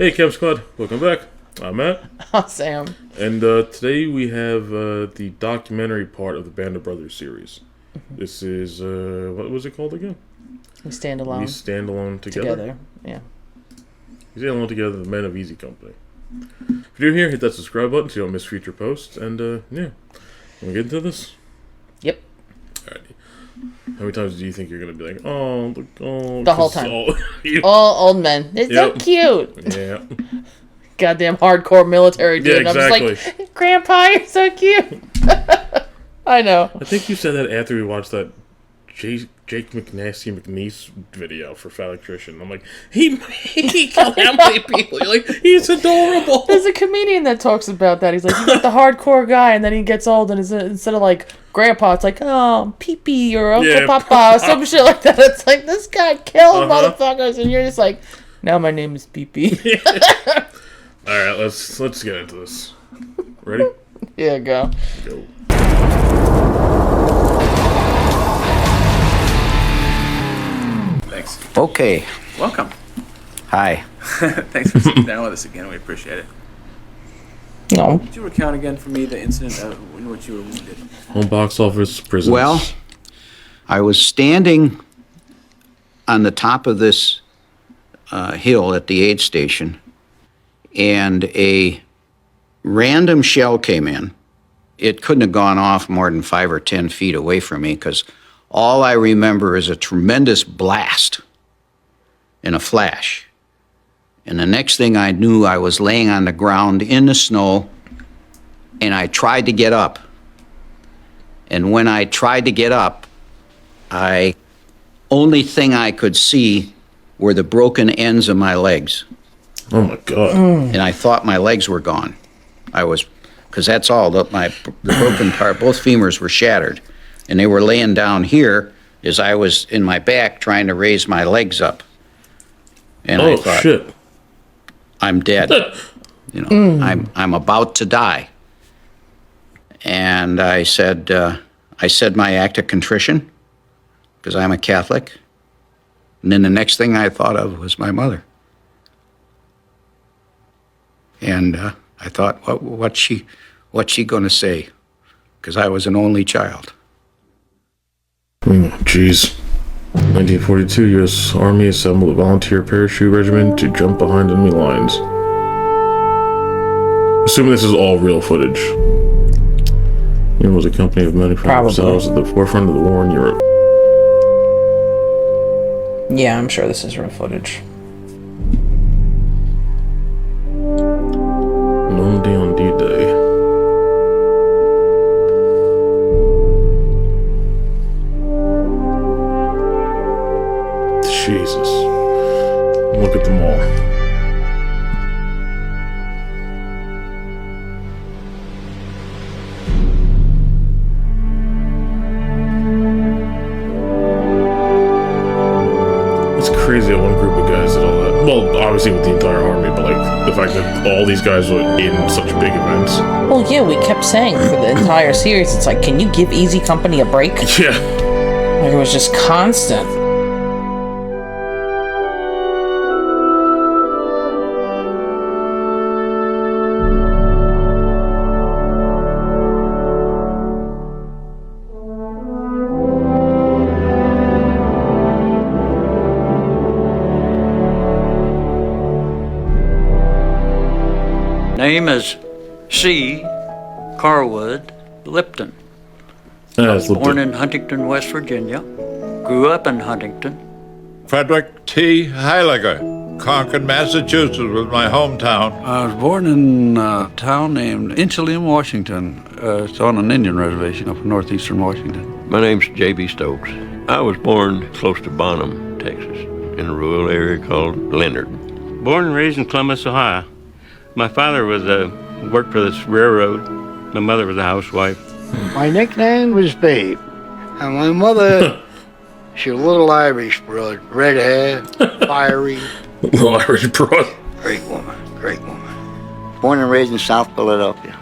Hey, Camp Squad, welcome back. I'm Matt. Oh, Sam. And today we have the documentary part of the Band of Brothers series. This is, what was it called again? We Stand Alone. We Stand Alone Together. Yeah. We Stand Alone Together, the Men of Easy Company. If you're new here, hit that subscribe button so you don't miss future posts. And, yeah. Want to get into this? Yep. Alrighty. How many times do you think you're going to be like, oh, look, oh. The whole time. All old men. They're so cute. Yeah. Goddamn hardcore military dude. Yeah, exactly. I'm just like, Grandpa, you're so cute. I know. I think you said that after we watched that Jake McNeese video for Phallic Christian. I'm like, he killed how many people? You're like, he's adorable. There's a comedian that talks about that. He's like, he's like the hardcore guy, and then he gets old, and instead of like Grandpa, it's like, oh, Pee-Pee or Uncle Papa, or some shit like that. It's like, this guy killed motherfuckers, and you're just like, now my name is Pee-Pee. All right, let's get into this. Ready? Yeah, go. Go. Thanks. Okay. Welcome. Hi. Thanks for sitting down with us again. We appreciate it. No. Could you recount again for me the incident in which you were wounded? Home box office, prisons. Well, I was standing on the top of this hill at the aid station, and a random shell came in. It couldn't have gone off more than 5 or 10 feet away from me, because all I remember is a tremendous blast and a flash. And the next thing I knew, I was laying on the ground in the snow, and I tried to get up. And when I tried to get up, only thing I could see were the broken ends of my legs. Oh my God. And I thought my legs were gone. Because that's all, the broken part, both femurs were shattered. And they were laying down here as I was in my back trying to raise my legs up. And I thought, shit. I'm dead. I'm about to die. And I said my act of contrition, because I'm a Catholic. And then the next thing I thought of was my mother. And I thought, what's she going to say? Because I was an only child. Jeez. 1942, U.S. Army assembled a volunteer parachute regiment to jump behind enemy lines. Assuming this is all real footage. It was a company of men who found themselves at the forefront of the war in Europe. Yeah, I'm sure this is real footage. Normandy on D-Day. Jesus. Look at them all. It's crazy that one group of guys did all that. Well, obviously with the entire army, but like the fact that all these guys were in such big events. Well, yeah, we kept saying for the entire series, it's like, can you give Easy Company a break? Yeah. Like, it was just constant. Name is C. Carwood Lipton. Yeah, Born in Huntington, West Virginia. Grew up in Huntington. Frederick T. Heiliger, Concord, Massachusetts was my hometown. I was born in a town named Inchelium, Washington. It's on an Indian reservation up in northeastern Washington. My name's J.B. Stokes. I was born close to Bonham, Texas, in a rural area called Leonard. Born and raised in Columbus, Ohio. My father worked for this railroad. My mother was a housewife. My nickname was Babe. And my mother, she was a little Irish broad, red hair, fiery. Little Irish broad. Great woman. Born and raised in South Philadelphia,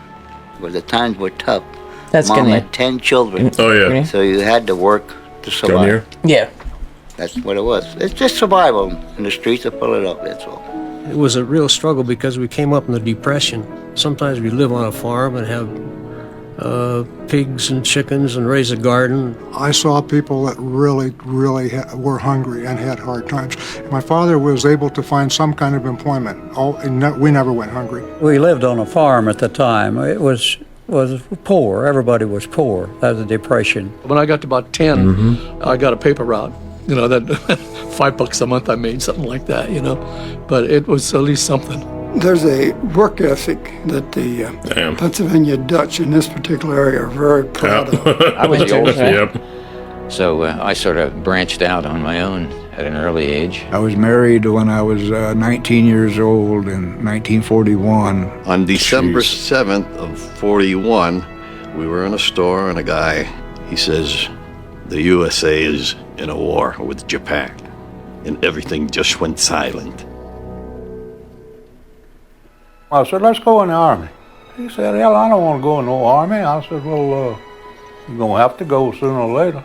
where the times were tough. That's Mom gonna. had 10 children. Oh yeah. So you had to work to survive. Down here? Yeah. That's what it was. It's just survival in the streets of Philadelphia, that's all. It was a real struggle because we came up in the Depression. Sometimes we live on a farm and have pigs and chickens and raise a garden. I saw people that really were hungry and had hard times. My father was able to find some kind of employment. We never went hungry. We lived on a farm at the time. It was poor. Everybody was poor. That was the Depression. When I got to about 10, I got a paper route. You know, that $5 a month I made, something like that, you know. But it was at least something. There's a work ethic that the Pennsylvania Dutch in this particular area are very proud of. I was the oldest. Yep. So I sort of branched out on my own at an early age. I was married when I was 19 years old in 1941. On December 7th of 41, we were in a store and a guy, he says, the USA is in a war with Japan. And everything just went silent. I said, let's go in the Army. He said, hell, I don't want to go in no Army. I said, well, you're going to have to go sooner or later.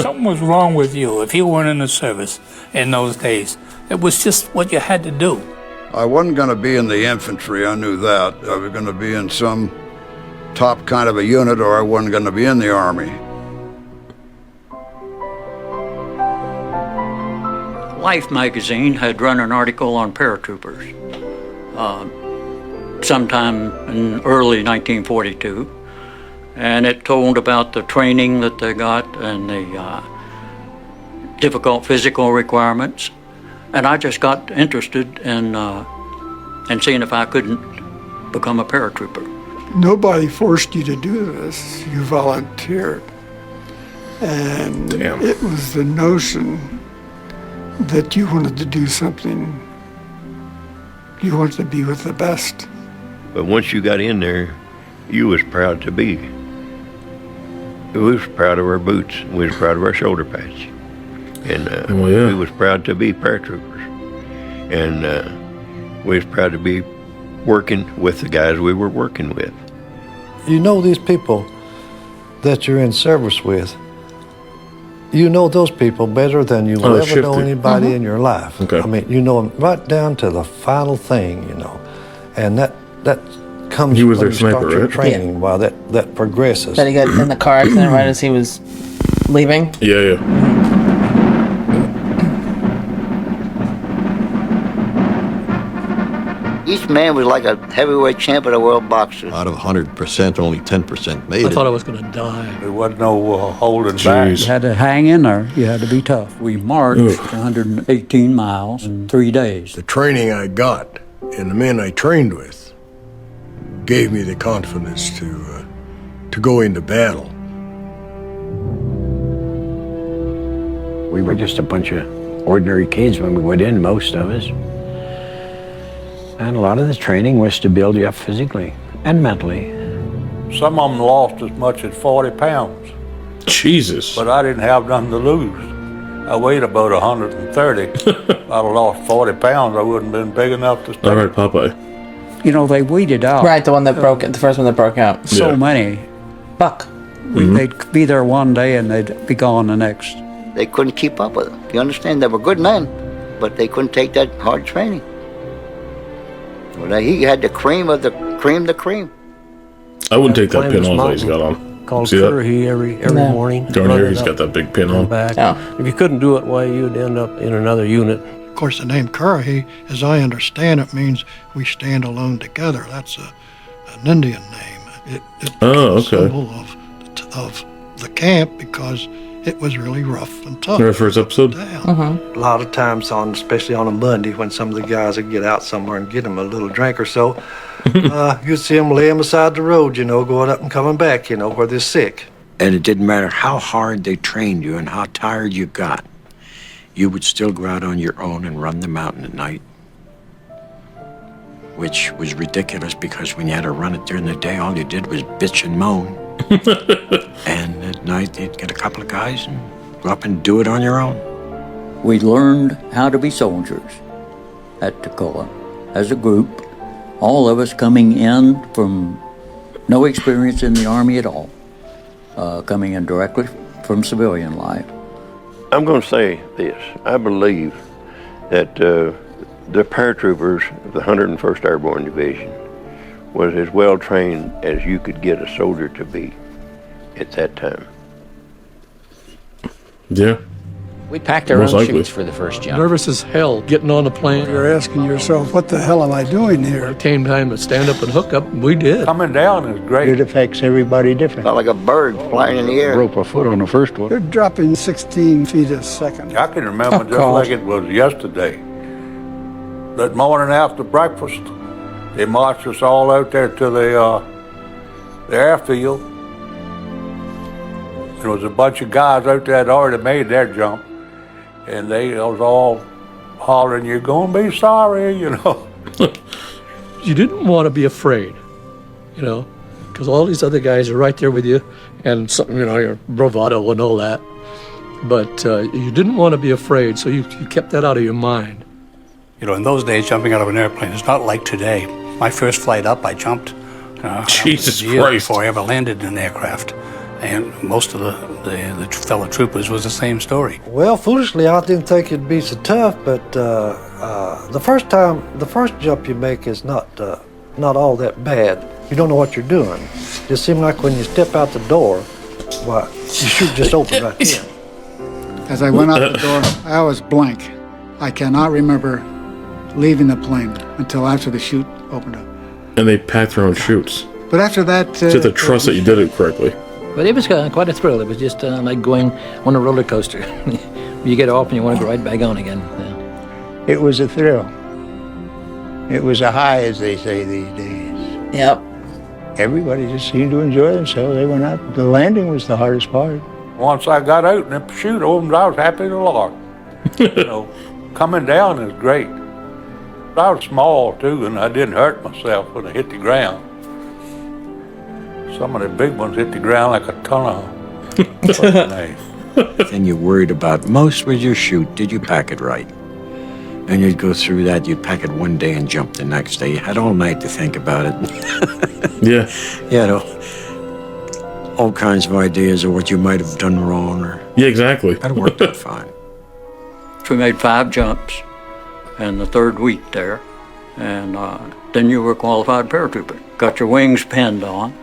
Something was wrong with you if you weren't in the service in those days. It was just what you had to do. I wasn't going to be in the infantry, I knew that. I was going to be in some top kind of a unit, or I wasn't going to be in the Army. Life magazine had run an article on paratroopers sometime in early 1942, and it told about the training that they got and the difficult physical requirements, and I just got interested in seeing if I couldn't become a paratrooper. Nobody forced you to do this. You volunteered. And it was the notion that you wanted to do something. You wanted to be with the best. But once you got in there, you was proud to be. We was proud of our boots. We was proud of our shoulder patch. And we was proud to be paratroopers. And we was proud to be working with the guys we were working with. You know these people that you're in service with. You know those people better than you will ever know anybody in your life. Okay. I mean, you know them right down to the final thing, you know. And that comes You was when their you sniper, start your right? training while that progresses. That he got in the car accident right as he was leaving. Yeah. Each man was like a heavyweight champ of the world boxer. Out of 100%, only 10% made I it. thought I was going to die. There wasn't no holding back. You had to hang in there. You had to be tough. We marched 118 miles in 3 days. The training I got and the men I trained with gave me the confidence to go into battle. We were just a bunch of ordinary kids when we went in, most of us. And a lot of the training was to build you up physically and mentally. Some of them lost as much as 40 pounds. Jesus. But I didn't have nothing to lose. I weighed about 130. If I'd have lost 40 pounds, I wouldn't have been big enough to stay. All right, Popeye. You know, they weeded out. Right, the one that broke it, the first one that broke out. So many. Buck. They'd be there one day and they'd be gone the next. They couldn't keep up with them. You understand? They were good men, but they couldn't take that hard training. Well, he had the cream of the cream. I wouldn't take that pin off that he's got on. Called See that? Currahee every morning. Down here, he's got that big pin on. Back. If you couldn't do it, why you'd end up in another unit. Of course, the name Currahee, as I understand it, means we stand alone together. That's an Indian name. It okay. a symbol of the camp because it was really rough and tough. Remember first episode? A lot of times, especially on a Monday, when some of the guys would get out somewhere and get them a little drink or so, you'd see them laying beside the road, you know, going up and coming back, you know, where they're sick. And it didn't matter how hard they trained you and how tired you got. You would still go out on your own and run the mountain at night. Which was ridiculous because when you had to run it during the day, all you did was bitch and moan. And at night, they'd get a couple of guys and go up and do it on your own. We learned how to be soldiers at Toccoa as a group, all of us coming in from no experience in the Army at all, coming in directly from civilian life. I'm going to say this. I believe that The paratroopers of the 101st Airborne Division was as well trained as you could get a soldier to be at that time. Yeah. We packed our own chutes for the first jump. Nervous as hell getting on the plane. You're asking yourself, what the hell am I doing here? It came time to stand up and hook up, and we did. Coming down is great. It affects everybody different. Felt like a bird flying in the air. Broke my foot on the first one. You're dropping 16 feet a second. I can remember just like it was yesterday. That morning after breakfast, they marched us all out there to the airfield. There was a bunch of guys out there that already made their jump, and they was all hollering, "You're gonna be sorry," you know. You didn't want to be afraid, you know, because all these other guys are right there with you, and something, you know, your bravado and all that. But you didn't want to be afraid, so you kept that out of your mind. You know, in those days, jumping out of an airplane is not like today. My first flight up, I jumped. Jesus a year Christ. Before I ever landed in an aircraft. And most of the fellow troopers was the same story. Well, foolishly, I didn't think it'd be so tough, but the first jump you make is not all that bad. You don't know what you're doing. It just seems like when you step out the door, why, your chute just opened right there. As I went out the door, I was blank. I cannot remember leaving the plane until after the chute opened up. And they packed their own chutes. But after that... Just to trust that you did it correctly. But it was quite a thrill. It was just like going on a roller coaster. You get off and you want to go right back on again. Yeah. It was a thrill. It was a high, as they say these days. Yep. Everybody just seemed to enjoy themselves. They went out. The landing was the hardest part. Once I got out and the chute opened, I was happy as a lark. You know, coming down is great. I was small too, and I didn't hurt myself when I hit the ground. Some of the big ones hit the ground like a ton of Then you worried about most was your chute. Did you pack it right? And you'd go through that. You'd pack it one day and jump the next day. You had all night to think about it. Yeah. You know, all kinds of ideas of what you might have done wrong. Or yeah, exactly. That worked out fine. So we made 5 jumps in the 3rd week there, and then you were a qualified paratrooper. Got your wings pinned on,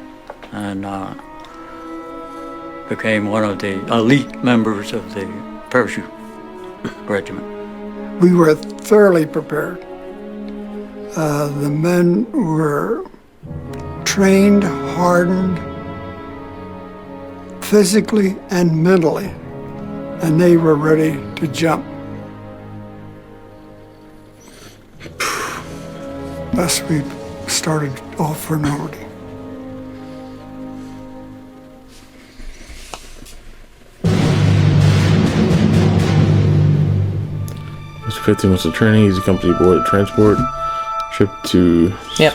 and became one of the elite members of the parachute regiment. We were thoroughly prepared. The men were trained, hardened, physically and mentally, and they were ready to jump. Thus we started off for Normandy. Mr. 15 months of training, easy company aboard transport, trip to... Yep.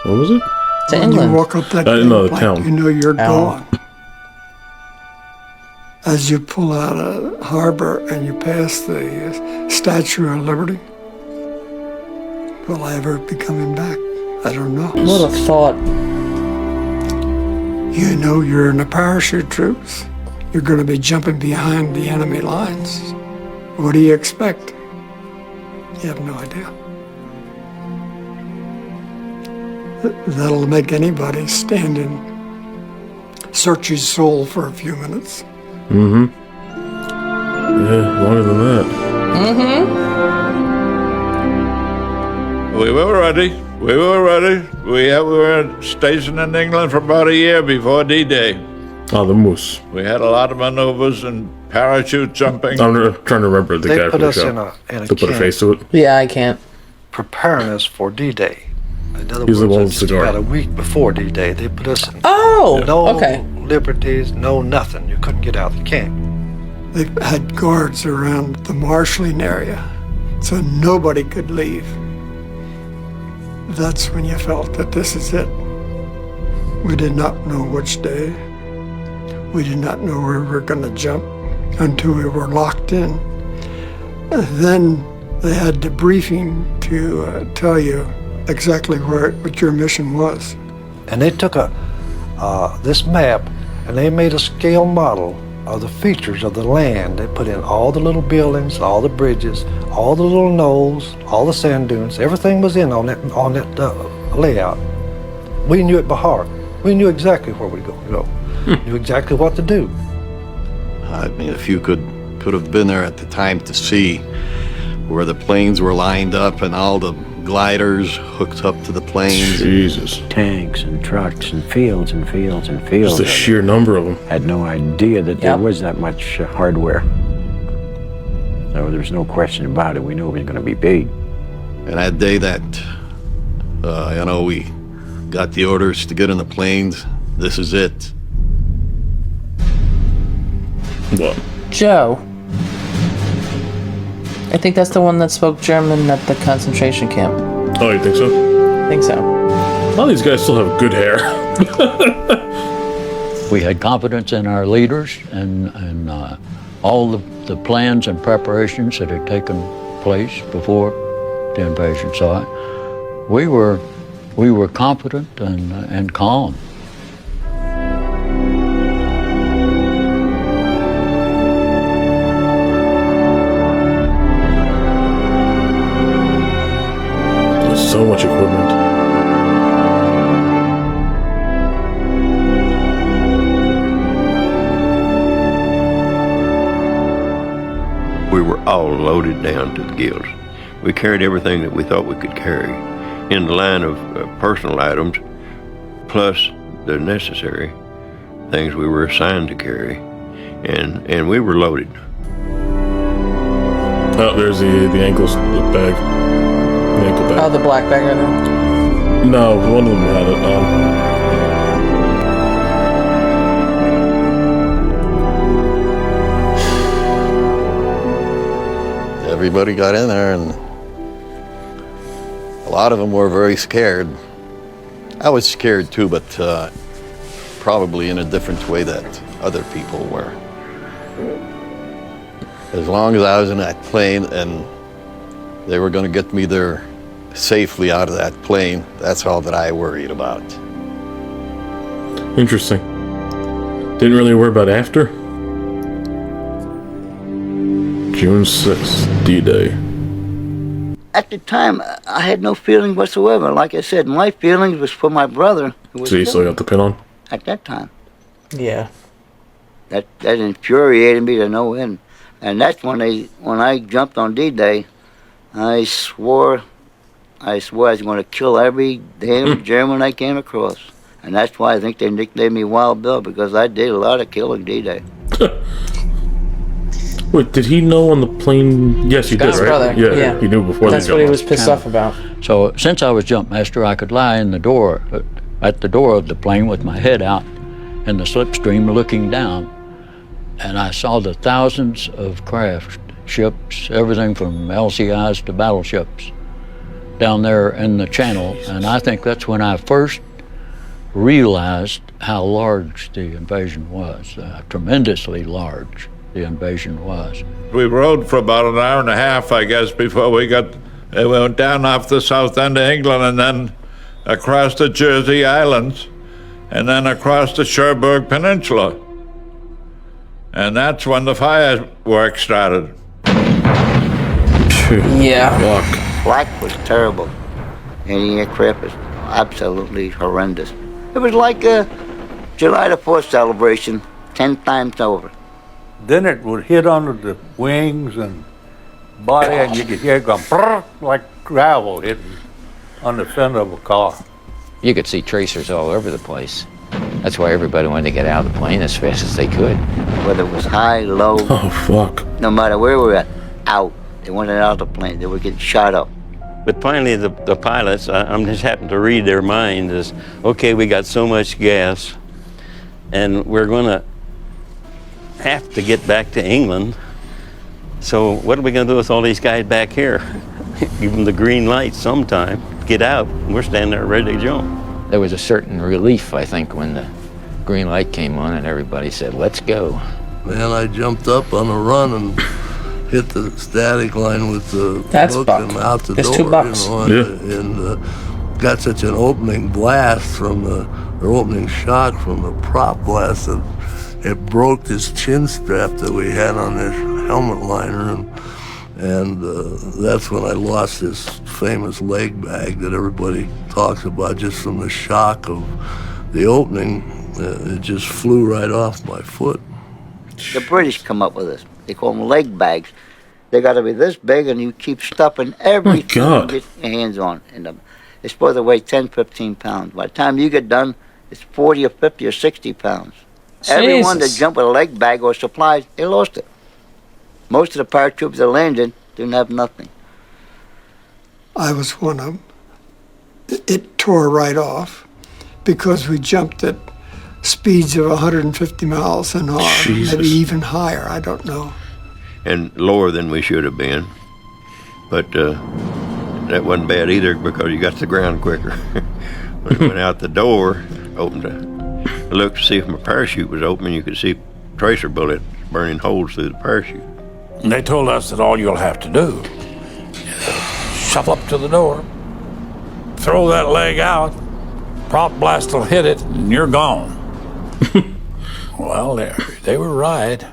What was it? To when England. you walk up that no, the plank, town. you know you're Oh. going. As you pull out of harbor and you pass the Statue of Liberty, will I ever be coming back? I don't know. What a thought. You know you're in the parachute troops. You're going to be jumping behind the enemy lines. What do you expect? You have no idea. That'll make anybody stand and search his soul for a few minutes. Mm-hmm. Yeah, longer than that. Mm-hmm. We were ready. We were stationed in England for about a year before D-Day. Oh, the moose. We had a lot of maneuvers and parachute jumping. I'm trying to remember the They guy put from the us show. in a to put a camp. face to it. Yeah, I can't. Preparing us for D-Day. In other He's the one words, with just the cigar. about a week before D-Day, they put us in Oh, no okay. liberties, no nothing. You couldn't get out of the camp. They had guards around the marshalling area, so nobody could leave. That's when you felt that this is it. We did not know which day. We did not know where we were going to jump until we were locked in. Then they had debriefing to tell you exactly what your mission was. And they took this map and they made a scale model are the features of the land. They put in all the little buildings, all the bridges, all the little knolls, all the sand dunes. Everything was in on that layout. We knew it by heart. We knew exactly where we'd go. Knew exactly what to do. I mean, if you could have been there at the time to see where the planes were lined up and all the gliders hooked up to the planes. Jesus. Tanks and trucks and fields and fields and fields. Just the sheer number of them. Had no idea that there was that much hardware. So there's no question about it. We knew it was going to be big. And that day that, we got the orders to get in the planes, this is it. What? Joe. I think that's the one that spoke German at the concentration camp. Oh, you think so? I think so. A lot of these guys still have good hair. We had confidence in our leaders and all the plans and preparations that had taken place before the invasion. So we were confident and calm. So much equipment. We were all loaded down to the gills. We carried everything that we thought we could carry in the line of personal items, plus the necessary things we were assigned to carry, and we were loaded. Oh, there's the ankles bag. The ankle bag. Oh, the black bag right there? No, one of them had it on. Everybody got in there, and a lot of them were very scared. I was scared too, but probably in a different way that other people were. As long as I was in that plane and they were going to get me there safely out of that plane, that's all that I worried about. Interesting. Didn't really worry about after? June 6th, D-Day. At the time, I had no feelings whatsoever. Like I said, my feelings was for my brother. Who was So you still killed got the pin on? at that time. Yeah. That infuriated me to no end. And that's when I jumped on D-Day, I swore I was going to kill every damn German I came across. And that's why I think they nicknamed me Wild Bill, because I did a lot of killing D-Day. Wait, did he know on the plane? Yes, he did, Scott's right? brother, yeah. He knew before That's they what he jumped was on. pissed off about. So since I was jump master, I could lie in the door, at the door of the plane with my head out in the slipstream looking down. And I saw the thousands of craft, ships, everything from LCIs to battleships down there in the channel. And I think that's when I first realized how large the invasion was, tremendously large the invasion was. We rode for about an hour and a half, I guess, before we went down off the south end of England and then across the Jersey Islands and then across the Cherbourg Peninsula. And that's when the fireworks started. Yeah. Flak was terrible. Any aircraft was absolutely horrendous. It was like a July the 4th celebration 10 times over. Then it would hit under the wings and body, and you could hear it going brrr, like gravel hitting on the fender of a car. You could see tracers all over the place. That's why everybody wanted to get out of the plane as fast as they could. Whether it was high, low. Oh, fuck. No matter where we were at, out. They wanted out of the plane. They were getting shot up. But finally, the pilots, I'm just happened to read their minds is, okay, we got so much gas, and we're going to have to get back to England. So what are we going to do with all these guys back here? Give them the green light sometime. Get out. We're standing there ready to jump. There was a certain relief, I think, when the green light came on and everybody said, let's go. Man, I jumped up on a run and hit the static line with the hook and out the There's door. $2. And got such an opening blast from the opening shot from the prop blast that it broke this chin strap that we had on this helmet liner, and that's when I lost this famous leg bag that everybody talks about just from the shock of the opening. It just flew right off my foot. The British come up with this. They call them leg bags. They got to be this big, and you keep stuffing everything you get your hands on in them. It's supposed to weigh 10, 15 pounds. By the time you get done, it's 40 or 50 or 60 pounds. Jesus. Everyone that jumped with a leg bag or supplies, they lost it. Most of the paratroopers that landed didn't have nothing. I was one of them. It tore right off because we jumped at speeds of 150 miles an hour, maybe even higher, I don't know. And lower than we should have been. But that wasn't bad either because you got to the ground quicker. When I went out the door, I looked to see if my parachute was open, you could see tracer bullets burning holes through the parachute. And they told us that all you'll have to do is shuffle up to the door, throw that leg out, prop blast will hit it, and you're gone. Well, they were right.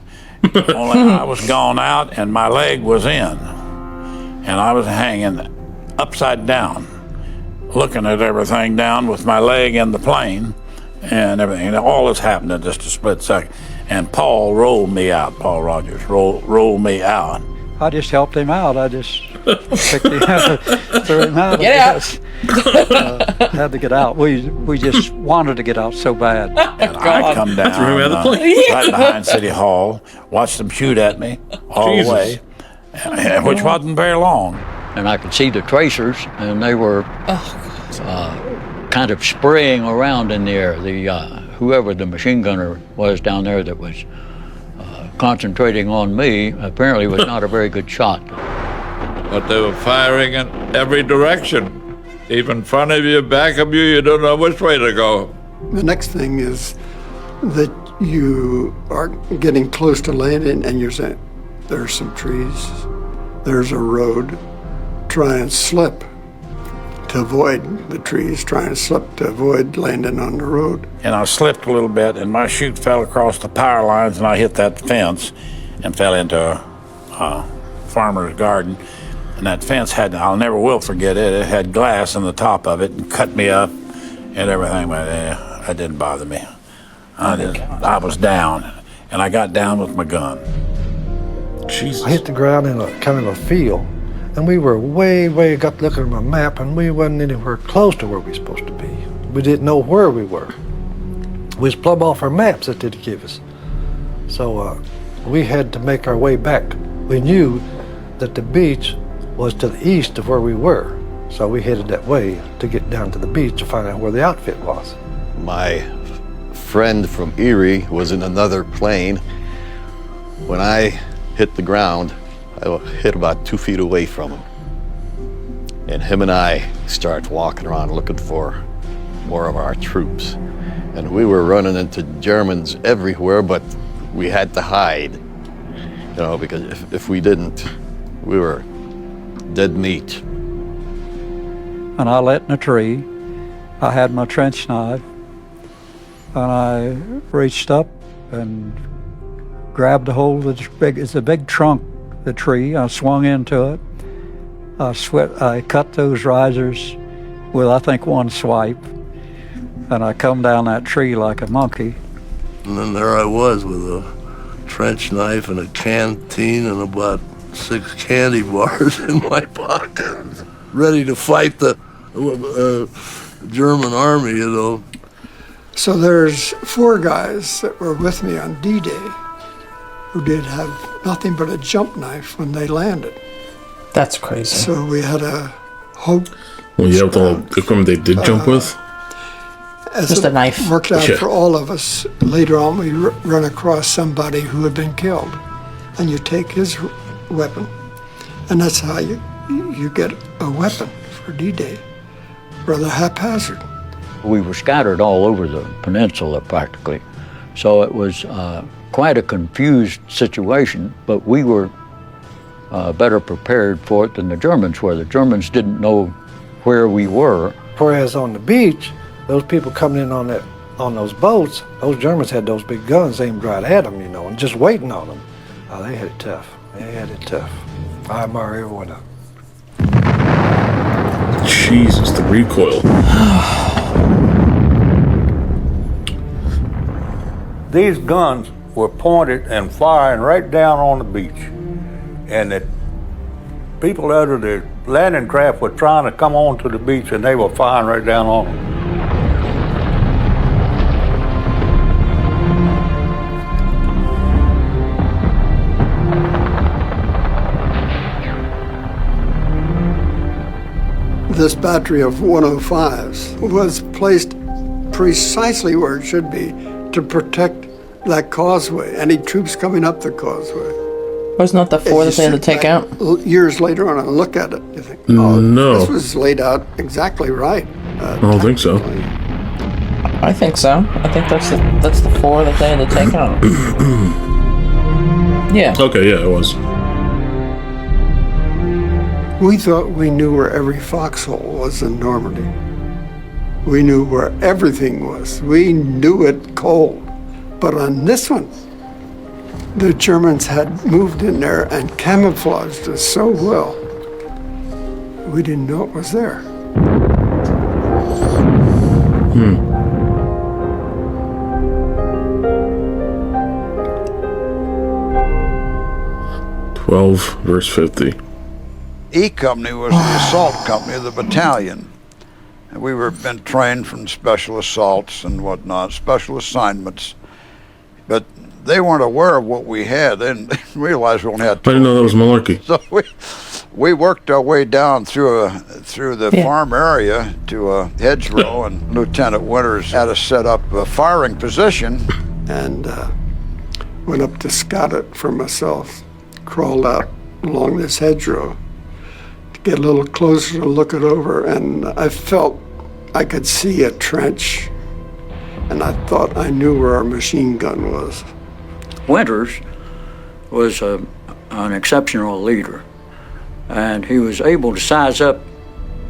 Only I was gone out and my leg was in. And I was hanging upside down, looking at everything down with my leg in the plane and everything. And all this happened in just a split second. And Paul rolled me out, Paul Rogers rolled me out. I just helped him out. I just picked him out, threw him out. Get out. Had to get out. We just wanted to get out so bad. And I come down right behind City Hall, watched them shoot at me all the way, which wasn't very long. And I could see the tracers, and they were kind of spraying around in the air. Whoever the machine gunner was down there that was concentrating on me apparently was not a very good shot. But they were firing in every direction. Even in front of you, back of you, you don't know which way to go. The next thing is that you are getting close to landing and you're saying, there's some trees, there's a road, try and slip to avoid the trees, try and slip to avoid landing on the road. And I slipped a little bit and my chute fell across the power lines and I hit that fence and fell into a farmer's garden. And that fence I'll never will forget it, it had glass in the top of it and cut me up and everything, but that didn't bother me. I was down, and I got down with my gun. Jesus. I hit the ground in a kind of a field, and we were way got looking at my map, and we wasn't anywhere close to where we were supposed to be. We didn't know where we were. We was plumb off our maps that they'd give us. So we had to make our way back. We knew that the beach was to the east of where we were. So we headed that way to get down to the beach to find out where the outfit was. My friend from Erie was in another plane. When I hit the ground, I hit about 2 feet away from him. And him and I start walking around looking for more of our troops. And we were running into Germans everywhere, but we had to hide. You know, because if we didn't, we were dead meat. And I lit in a tree. I had my trench knife, and I reached up and grabbed a hold of it's a big trunk, the tree. I swung into it. I cut those risers with, I think, one swipe, and I come down that tree like a monkey. And then there I was with a trench knife and a canteen and about 6 candy bars in my pocket, ready to fight the German army, you know. So there's 4 guys that were with me on D-Day who did have nothing but a jump knife when they landed. That's crazy. So we had a hope. Well, you have the equipment they did jump with? Just a knife. Worked out for all of us. Later on, we run across somebody who had been killed, and you take his weapon, and that's how you get a weapon for D-Day, rather haphazard. We were scattered all over the peninsula practically, so it was quite a confused situation, but we were better prepared for it than the Germans were. The Germans didn't know where we were. Whereas on the beach, those people coming in on that on those boats, those Germans had those big guns aimed right at them, and just waiting on them. Oh, they had it tough. They had it tough. I admire every one of them. Jesus, the recoil. These guns were pointed and firing right down on the beach. And the people out of the landing craft were trying to come onto the beach and they were firing right down on them. This battery of 105s was placed precisely where it should be to protect that causeway, any troops coming up the causeway. Wasn't that the 4 that they had to take out? Years later on and look at it, you think, no. This was laid out exactly right. I don't think so. I think so. I think that's the 4 that they had to take out. Yeah. Okay, yeah, it was. We thought we knew where every foxhole was in Normandy. We knew where everything was. We knew it cold. But on this one, the Germans had moved in there and camouflaged us so well, we didn't know it was there. 12 verse 50. E Company was the assault company of the battalion. And we were been trained from special assaults and whatnot, special assignments. But they weren't aware of what we had. They didn't realize we only had 12. I didn't know that was malarkey. So we worked our way down through the farm area to a hedgerow, and Lieutenant Winters had us set up a firing position. And went up to scout it for myself, crawled out along this hedgerow to get a little closer to look it over, and I felt I could see a trench, and I thought I knew where our machine gun was. Winters was an exceptional leader, and he was able to size up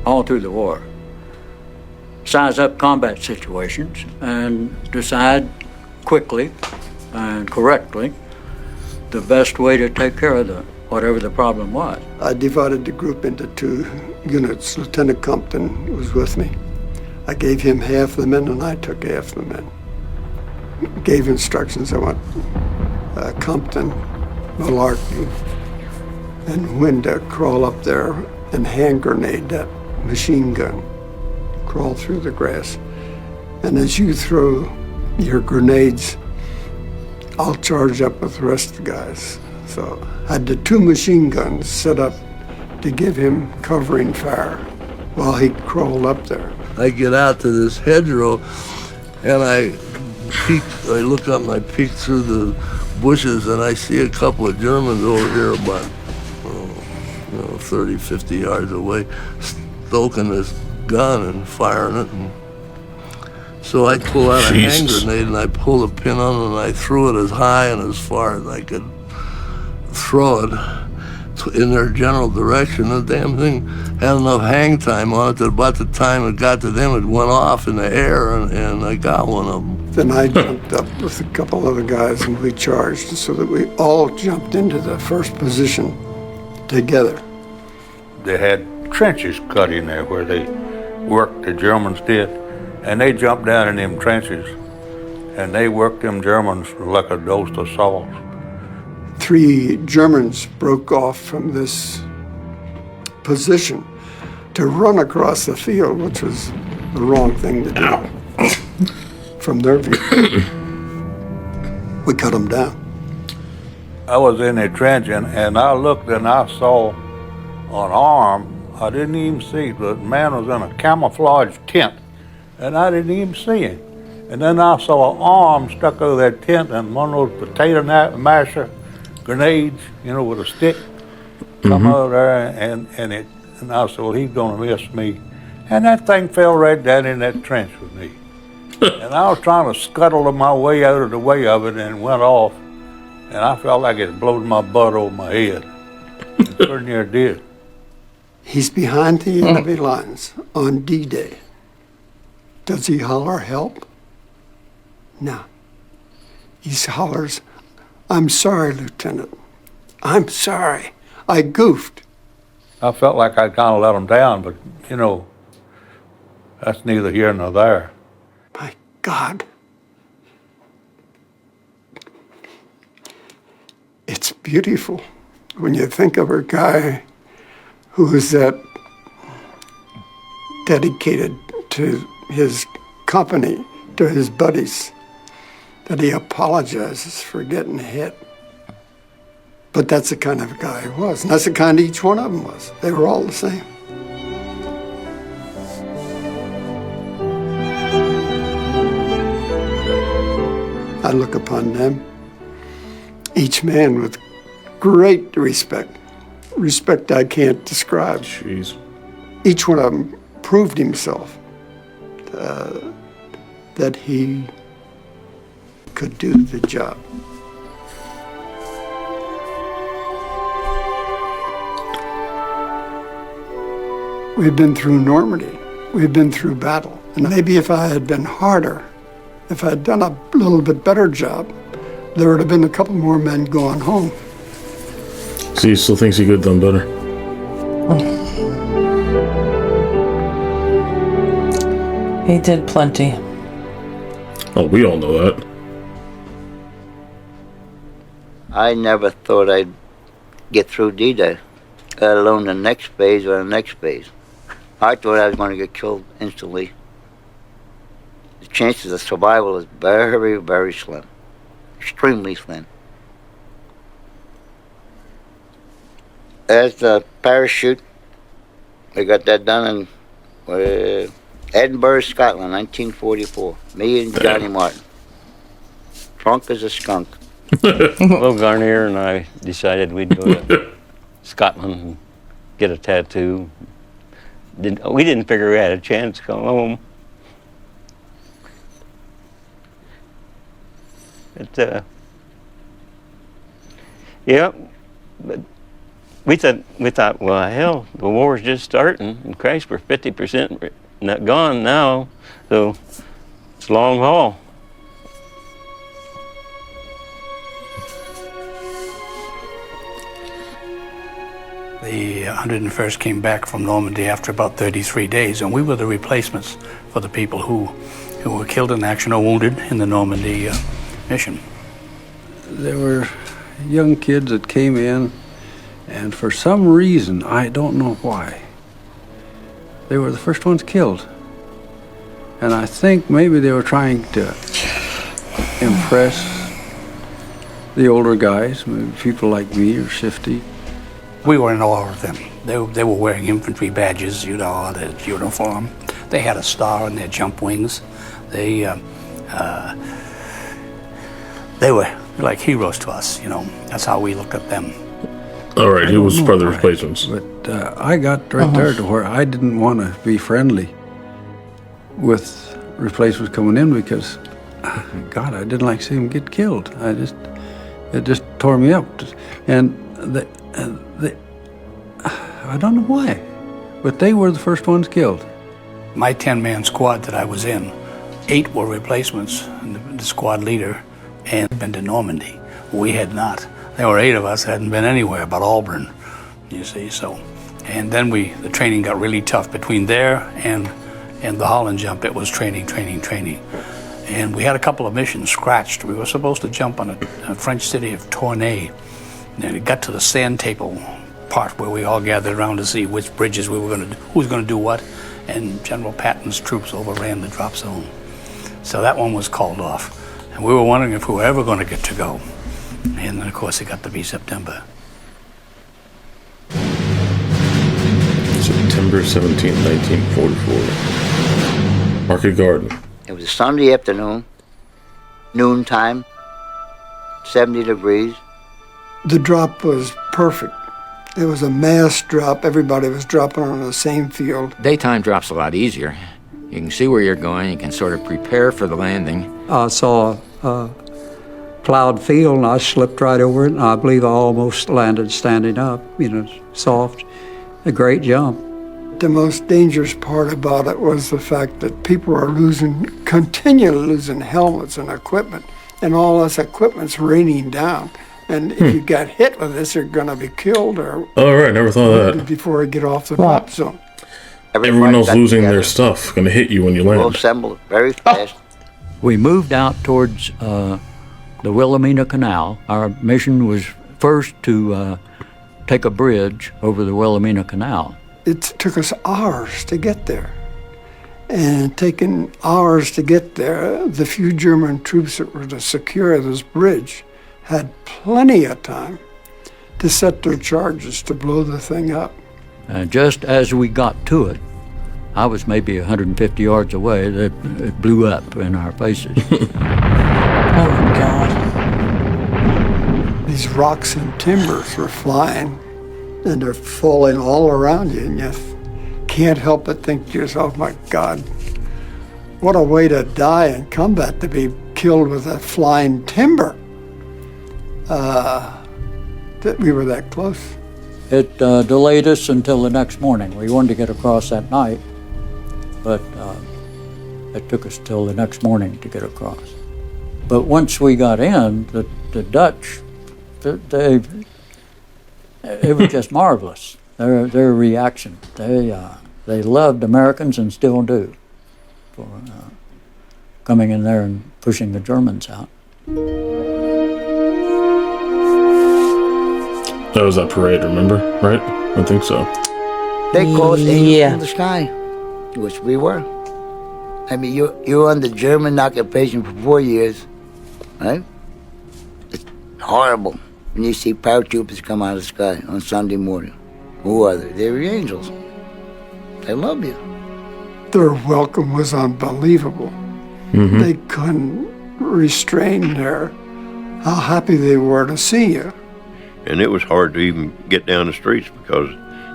all through the war, size up combat situations and decide quickly and correctly the best way to take care of whatever the problem was. I divided the group into 2 units. Lieutenant Compton was with me. I gave him half the men and I took half the men. Gave instructions. I want Compton, Malarkey, and Winda crawl up there and hand grenade that machine gun. Crawl through the grass. And as you throw your grenades, I'll charge up with the rest of the guys. So I had the 2 machine guns set up to give him covering fire while he crawled up there. I get out to this hedgerow and I look up and I peek through the bushes and I see a couple of Germans over here about 30, 50 yards away stoking this gun and firing it. And so I pull out a hand grenade and I pull the pin on it and I threw it as high and as far as I could throw it in their general direction. The damn thing had enough hang time on it that about the time it got to them, it went off in the air, and I got one of them. Then I jumped up with a couple other guys and we charged so that we all jumped into the first position together. They had trenches cut in there where they worked, the Germans did, and they jumped down in them trenches and they worked them Germans like a dose of salt. 3 Germans broke off from this position to run across the field, which was the wrong thing to do from their view. We cut them down. I was in a trench and I looked and I saw an arm. I didn't even see it. The man was in a camouflage tent and I didn't even see him. And then I saw an arm stuck over that tent and one of those potato masher grenades, with a stick, come over there, and I said, well, he's gonna miss me. And that thing fell right down in that trench with me. And I was trying to scuttle my way out of the way of it and it went off. And I felt like it blowed my butt over my head. It pretty near did. He's behind the enemy lines on D-Day. Does he holler help? Now, he hollers, "I'm sorry, Lieutenant. I'm sorry. I goofed." I felt like I kind of let them down, but, you know, that's neither here nor there. My God. It's beautiful when you think of a guy who is that dedicated to his company, to his buddies, that he apologizes for getting hit. But that's the kind of guy he was, and that's the kind each one of them was. They were all the same. I look upon them, each man with great respect, respect I can't describe. Jeez. Each one of them proved himself that he could do the job. We've been through Normandy. We've been through battle. And maybe if I had been harder, if I had done a little bit better job, there would have been a couple more men going home. So he still thinks he could have done better. He did plenty. Oh, we all know that. I never thought I'd get through D-Day, let alone the next phase or the next phase. I thought I was going to get killed instantly. The chances of survival is very, very slim. Extremely slim. As the parachute, we got that done in Edinburgh, Scotland, 1944. Me and Johnny Martin. Drunk as a skunk. Well, Garnier and I decided we'd go to Scotland and get a tattoo. We didn't figure we had a chance to come home. Yeah, but we thought, well, hell, the war's just starting, and Christ, we're 50% gone now, so it's a long haul. The 101st came back from Normandy after about 33 days, and we were the replacements for the people who were killed in action or wounded in the Normandy mission. There were young kids that came in, and for some reason, I don't know why, they were the first ones killed. And I think maybe they were trying to impress the older guys, maybe people like me or Shifty. We were in awe of them. They were wearing infantry badges, you know, their uniform. They had a star on their jump wings. They were like heroes to us, you know. That's how we looked at them. All right, he was part of the replacements. But I got right there to where I didn't want to be friendly with replacements coming in because, God, I didn't like seeing them get killed. It just tore me up. And I don't know why, but they were the first ones killed. My 10-man squad that I was in, 8 were replacements, and the squad leader, and had been to Normandy. We had not. There were 8 of us that hadn't been anywhere but Auburn, you see, so. And then the training got really tough between there and the Holland jump. It was training. And we had a couple of missions scratched. We were supposed to jump on a French city of Tournai. And it got to the sand table part where we all gathered around to see which bridges we were going to do, who was going to do what, and General Patton's troops overran the drop zone. So that one was called off. And we were wondering if we were ever going to get to go. And then, of course, it got to be September. September 17th, 1944. Market Garden. It was a Sunday afternoon, noontime, 70 degrees. The drop was perfect. It was a mass drop. Everybody was dropping on the same field. Daytime drop's a lot easier. You can see where you're going. You can sort of prepare for the landing. I saw a plowed field, and I slipped right over it, and I believe I almost landed standing up, you know, soft. A great jump. The most dangerous part about it was the fact that people are continually losing helmets and equipment, and all this equipment's raining down. And if you got hit with this, you're going to be killed or right, never thought of that. before you get off the drop zone. Everyone else losing their stuff going to hit you when you land. We'll assemble very fast. We moved out towards the Wilhelmina Canal. Our mission was first to take a bridge over the Wilhelmina Canal. It took us hours to get there. And taking hours to get there, the few German troops that were to secure this bridge had plenty of time to set their charges to blow the thing up. Just as we got to it, I was maybe 150 yards away, it blew up in our faces. Oh my God. These rocks and timbers were flying, and they're falling all around you, and you can't help but think to yourself, my God, what a way to die in combat, to be killed with a flying timber. That we were that close. It delayed us until the next morning. We wanted to get across that night, but it took us till the next morning to get across. But once we got in, the Dutch, it was just marvelous. Their reaction. They loved Americans and still do, for coming in there and pushing the Germans out. That was that parade, remember? Right? I think so. They call us angels from the sky, which we were. I mean, you're under German occupation for 4 years, right? It's horrible when you see paratroopers come out of the sky on Sunday morning. Who are they? They're the angels. They love you. Their welcome was unbelievable. Mm-hmm. They couldn't restrain how happy they were to see you. And it was hard to even get down the streets because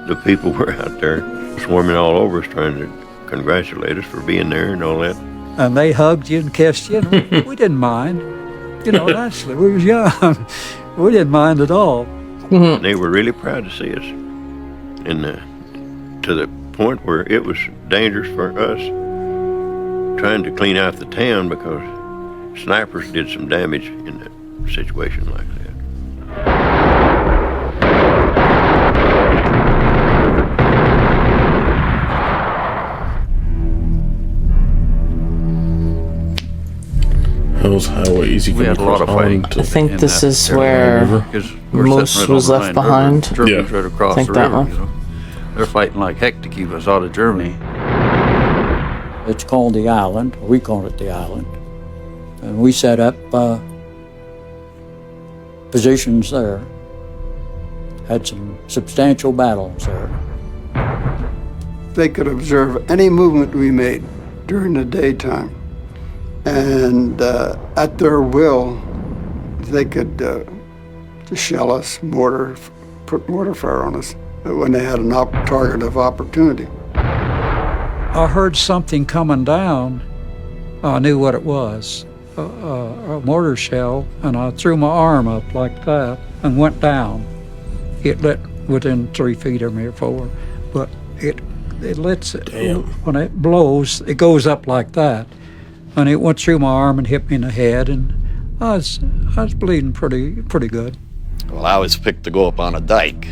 the people were out there swarming all over us trying to congratulate us for being there and all that. And they hugged you and kissed you, and we didn't mind. You know, naturally, we was young. We didn't mind at all. And they were really proud to see us. And to the point where it was dangerous for us trying to clean out the town because snipers did some damage in a situation like that. Hell's Highway, easy. We had a lot of fighting. I think this is where Moose was left behind. Germans right across think the that river, one. you know. They're fighting like heck to keep us out of Germany. It's called the island. We call it the island. And we set up positions there. Had some substantial battles there. They could observe any movement we made during the daytime. And at their will, they could shell us, put mortar fire on us when they had a target of opportunity. I heard something coming down. I knew what it was, a mortar shell, and I threw my arm up like that and went down. It lit within 3 feet of me or 4, but it lets it. When it blows, it goes up like that. And it went through my arm and hit me in the head, and I was bleeding pretty good. Well, I was picked to go up on a dike.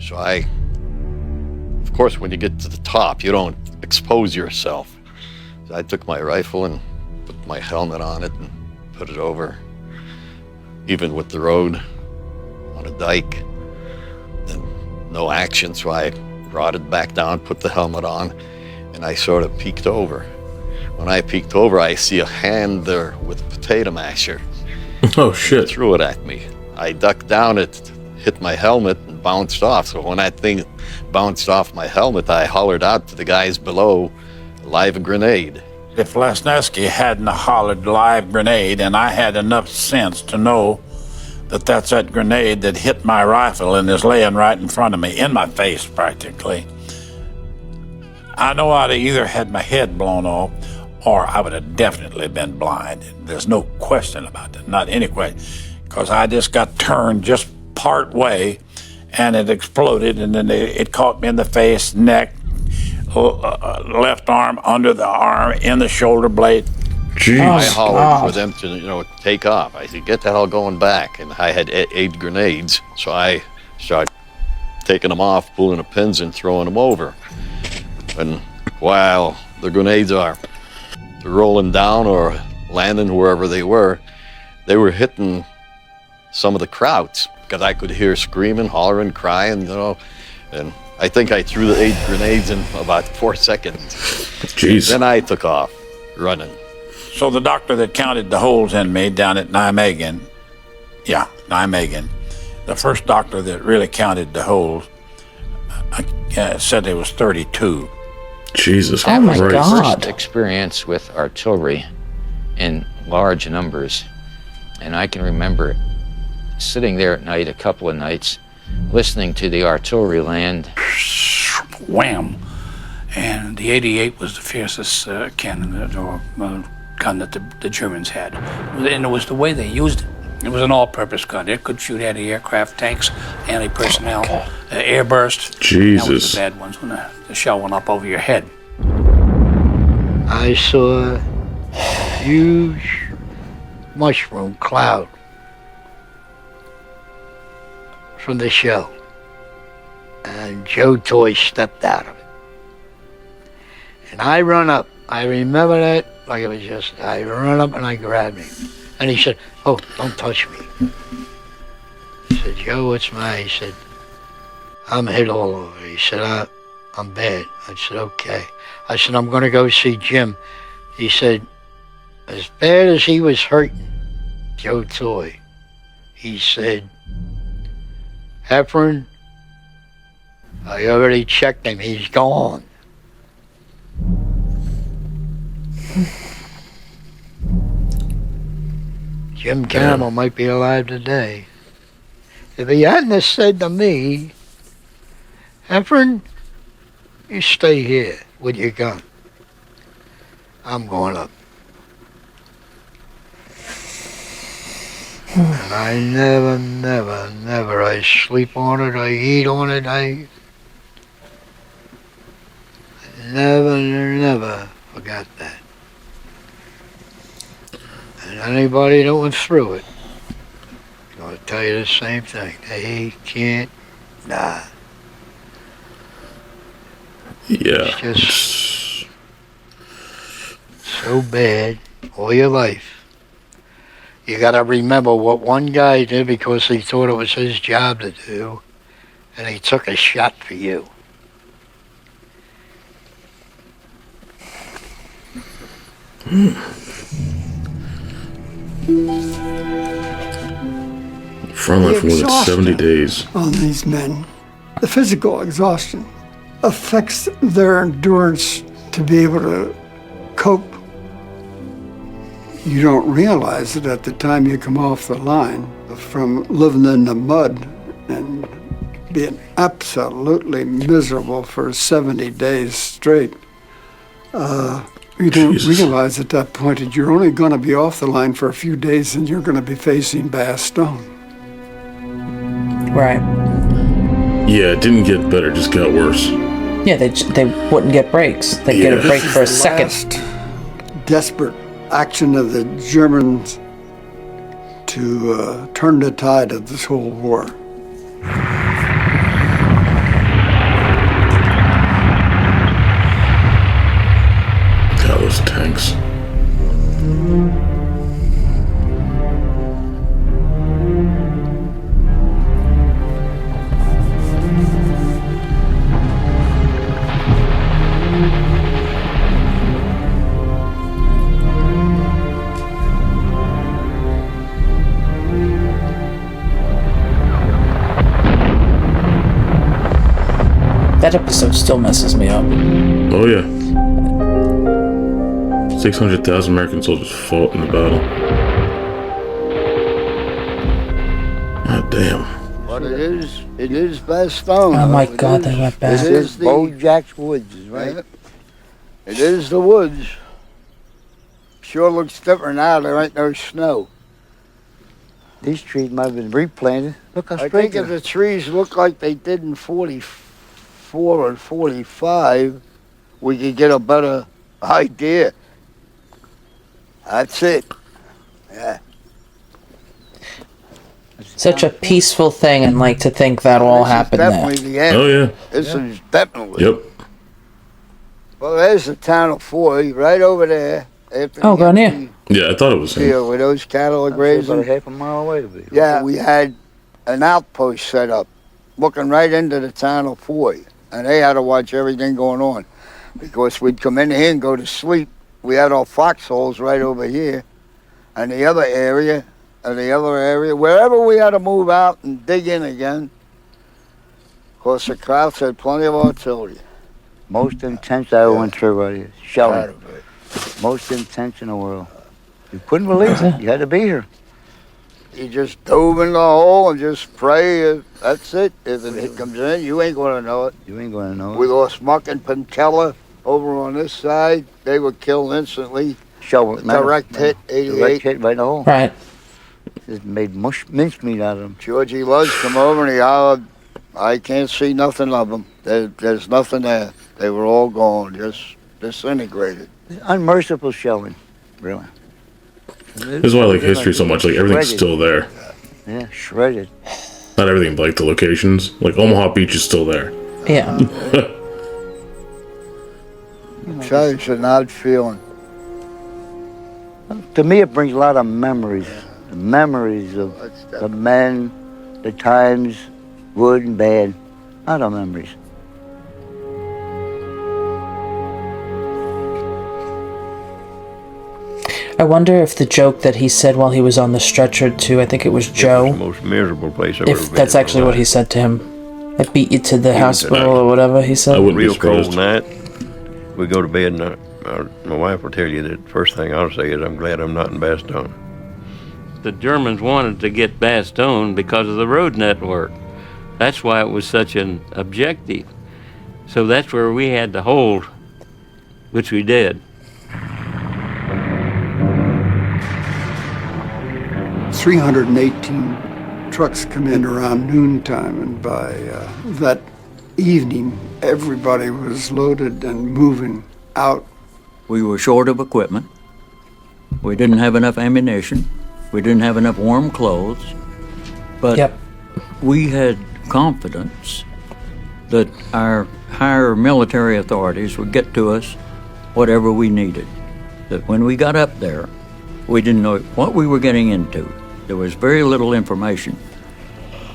So of course, when you get to the top, you don't expose yourself. So I took my rifle and put my helmet on it and put it over, even with the road on a dike. And no action, so I rotted back down, put the helmet on, and I sort of peeked over. When I peeked over, I see a hand there with a potato masher. Oh, shit. Threw it at me. I ducked down, it hit my helmet and bounced off. So when that thing bounced off my helmet, I hollered out to the guys below, live grenade. If Lesniewski hadn't hollered live grenade, and I had enough sense to know that that's that grenade that hit my rifle and is laying right in front of me, in my face practically, I know I'd have either had my head blown off or I would have definitely been blind. There's no question about that, not any question, because I just got turned just part way and it exploded, and then it caught me in the face, neck, left arm, under the arm, in the shoulder blade. Jeez. I hollered for them to, take off. I said, get the hell going back. And I had 8 grenades, so I started taking them off, pulling the pins and throwing them over. And while the grenades are rolling down or landing wherever they were hitting some of the crowds, because I could hear screaming, hollering, crying, and I think I threw the 8 grenades in about 4 seconds. Jeez. Then I took off, running. So the doctor that counted the holes in me down at Nijmegen, the first doctor that really counted the holes, said there was 32. Jesus That was my God. first experience with artillery in large numbers. And I can remember sitting there at night a couple of nights, listening to the artillery land. Wham! And the 88 was the fiercest cannon or gun that the Germans had. And it was the way they used it. It was an all-purpose gun. It could shoot anti-aircraft, tanks, anti-personnel, airburst. Jesus. That was the bad ones when the shell went up over your head. I saw a huge mushroom cloud from the shell, and Joe Toy stepped out of it. And I run up. I remember that like it was just, I run up and I grabbed him. And he said, "Oh, don't touch me." I said, "Joe, what's my?" He said, "I'm hit all over." He said, I'm bad." I said, "Okay." I said, "I'm going to go see Jim." He said, as bad as he was hurting, Joe Toy, he said, "Heffron, I already checked him. He's gone." Jim Campbell might be alive today. If he hadn't have said to me, "Heffron, you stay here with your gun. I'm going up." And I never, I sleep on it, I eat on it, I never forgot that. And anybody that went through it, I'm going to tell you the same thing. They can't die. Yeah. It's just so bad all your life. You got to remember what one guy did because he thought it was his job to do, and he took a shot for you. Frontline for more than 70 days. On these men, the physical exhaustion affects their endurance to be able to cope. You don't realize it at the time you come off the line from living in the mud and being absolutely miserable for 70 days straight. You don't realize at that point that you're only going to be off the line for a few days and you're going to be facing Bastogne. Right. Yeah, it didn't get better, it just got worse. Yeah, they wouldn't get breaks. They'd get a break for a second. Desperate action of the Germans to turn the tide of this whole war. God, those tanks. That episode still messes me up. Oh yeah. 600,000 American soldiers fought in the battle. God damn. But it is Bastogne. Oh my God, they went back. It is Bulge's woods, right? It is the woods. Sure looks different now, there ain't no snow. These trees might have been replanted. Look how I straight think if the trees look like they did in 44 and 45, we could get a better idea. That's it. Yeah. Such a peaceful thing, and like to think that all happened there. Definitely the end. Oh, yeah. This is definitely. Yep. Well, there's the town of Foy right over there. Oh, down here. Yeah, I thought it was him. Yeah, where those cattle are About grazing. a half a mile away to be. Yeah, we had an outpost set up, looking right into the town of Foy, and they had to watch everything going on, because we'd come in here and go to sleep. We had our foxholes right over here, and the other area, wherever we had to move out and dig in again. Of course, the Krauts had plenty of artillery. Most intense I went through right here. Shelling. Most intense in the world. You couldn't believe it. You had to be here. You just dove in the hole and just pray. That's it. If it comes in, you ain't going to know it. You ain't going to know it. We lost Muck and Pentella over on this side. They were killed instantly. Direct hit, 88. Direct hit right in the hole. Right. Just made mincemeat out of them. Georgie Luz come over and he hollered, I can't see nothing of them. There's nothing there. They were all gone, just disintegrated. Unmerciful shelling, really. This is why I like history so much. Like, everything's still there. Yeah, shredded. Not everything, but like the locations. Like, Omaha Beach is still there. Yeah. Such an odd feeling. To me, it brings a lot of memories. The memories of the men, the times, good and bad. A lot of memories. I wonder if the joke that he said while he was on the stretcher to, I think it was Joe. It was the most miserable place I've ever If been. that's actually what he said to him. I beat you to the hospital or whatever he said. Real cold night. We go to bed and my wife will tell you that the first thing I'll say is, I'm glad I'm not in Bastogne. The Germans wanted to get Bastogne because of the road network. That's why it was such an objective. So that's where we had to hold, which we did. 318 trucks come in around noontime, and by that evening, everybody was loaded and moving out. We were short of equipment. We didn't have enough ammunition. We didn't have enough warm clothes. But we had confidence that our higher military authorities would get to us whatever we needed. That when we got up there, we didn't know what we were getting into. There was very little information,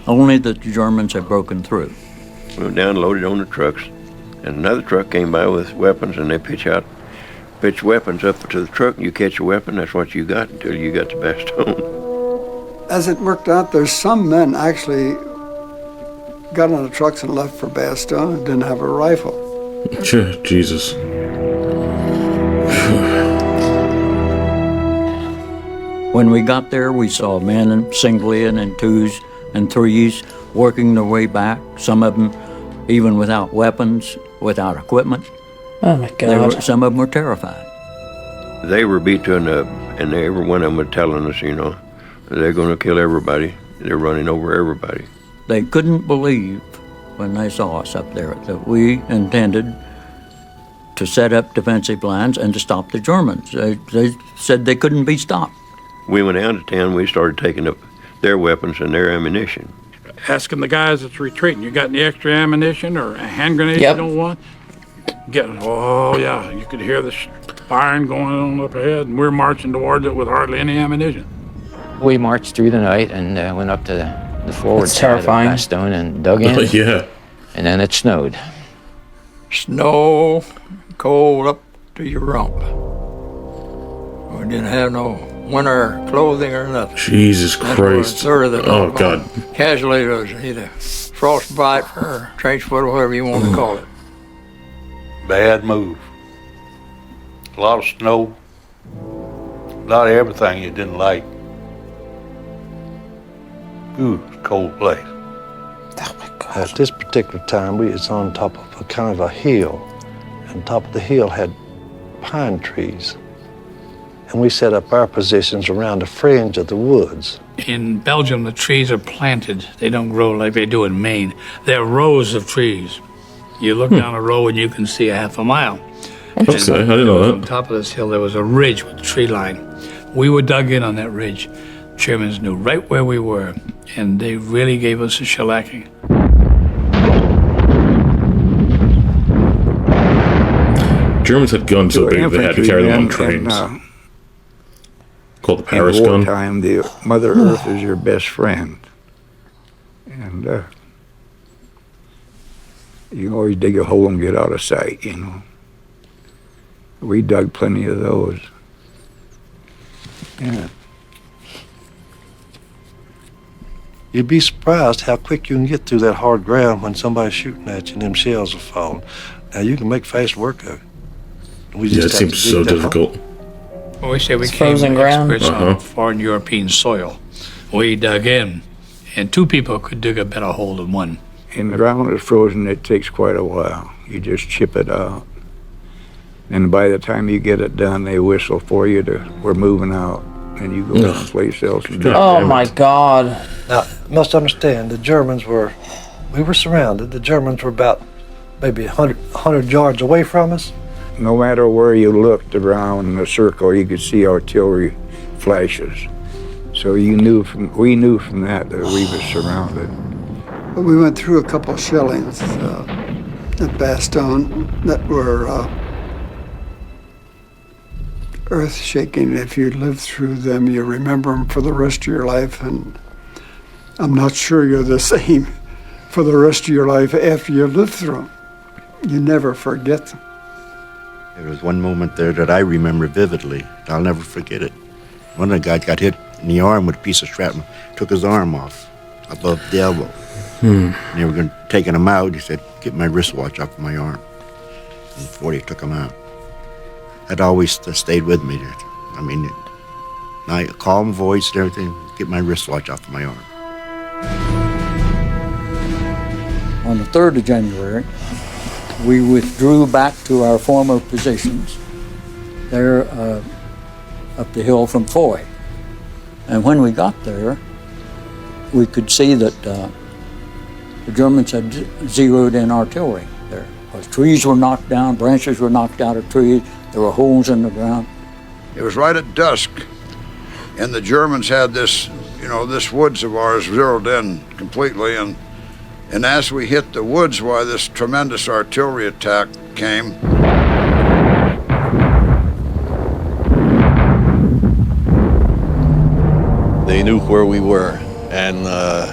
only that the Germans had broken through. We went down, loaded on the trucks, and another truck came by with weapons, and they pitch weapons up to the truck, and you catch a weapon, that's what you got until you got to Bastogne. As it worked out, there's some men actually got on the trucks and left for Bastogne and didn't have a rifle. Jesus. When we got there, we saw men singly and in twos and threes working their way back, some of them even without weapons, without equipment. Oh my God. Some of them were terrified. They were beat to enough, and every one of them were telling us, you know, they're going to kill everybody. They're running over everybody. They couldn't believe when they saw us up there that we intended to set up defensive lines and to stop the Germans. They said they couldn't be stopped. We went out of town, we started taking up their weapons and their ammunition. Asking the guys that's retreating, you got any extra ammunition or a hand grenade you don't want? Oh yeah, you could hear the firing going on up ahead, and we're marching towards it with hardly any ammunition. We marched through the night and went up to the forward That's side terrifying. of Bastogne and dug in. Yeah. And then it snowed. Snow, cold up to your rump. We didn't have no winter clothing or nothing. Jesus Christ. Third of the Oh, God. casualty was either frostbite or trench foot or whatever you want to call it. Bad move. A lot of snow. A lot of everything you didn't like. Ooh, it's a cold place. At this particular time, we was on top of a kind of a hill, and top of the hill had pine trees. And we set up our positions around the fringe of the woods. In Belgium, the trees are planted. They don't grow like they do in Maine. They're rows of trees. You look down a row and you can see a half a mile. Okay, I didn't know that. On top of this hill, there was a ridge with a tree line. We were dug in on that ridge. Germans knew right where we were, and they really gave us a shellacking. Germans had guns so big they had to carry them on trains. Called the Paris in gun. wartime, the Mother Earth is your best friend. And you can always dig a hole and get out of sight, you know. We dug plenty of those. Yeah. You'd be surprised how quick you can get through that hard ground when somebody's shooting at you and them shells are falling. Now, you can make fast work of it. We Yeah, it have seems to dig so that difficult. Well, we say we It's came frozen ground. experts on foreign European soil. We dug in, and two people could dig a better hole than one. And the ground is frozen, it takes quite a while. You just chip it out. And by the time you get it done, they whistle for you we're moving out. And you go someplace else and do it. Oh my God. Now, you must understand, we were surrounded. The Germans were about maybe 100 yards away from us. No matter where you looked around in the circle, you could see artillery flashes. So we knew from that we were surrounded. We went through a couple of shellings at Bastogne that were earth-shaking. If you lived through them, you remember them for the rest of your life, and I'm not sure you're the same for the rest of your life after you live through them. You never forget them. There was one moment there that I remember vividly. I'll never forget it. One of the guys got hit in the arm with a piece of shrapnel, took his arm off above the elbow. And they were taking him out. He said, "Get my wristwatch off of my arm." And before they took him out, that always stayed with me. I mean, a calm voice and everything, "Get my wristwatch off of my arm." On the 3rd of January, we withdrew back to our former positions there up the hill from Foy. And when we got there, we could see that the Germans had zeroed in artillery there. Because trees were knocked down, branches were knocked out of trees, there were holes in the ground. It was right at dusk, and the Germans had this, this woods of ours zeroed in completely, and as we hit the woods, why this tremendous artillery attack came. They knew where we were, and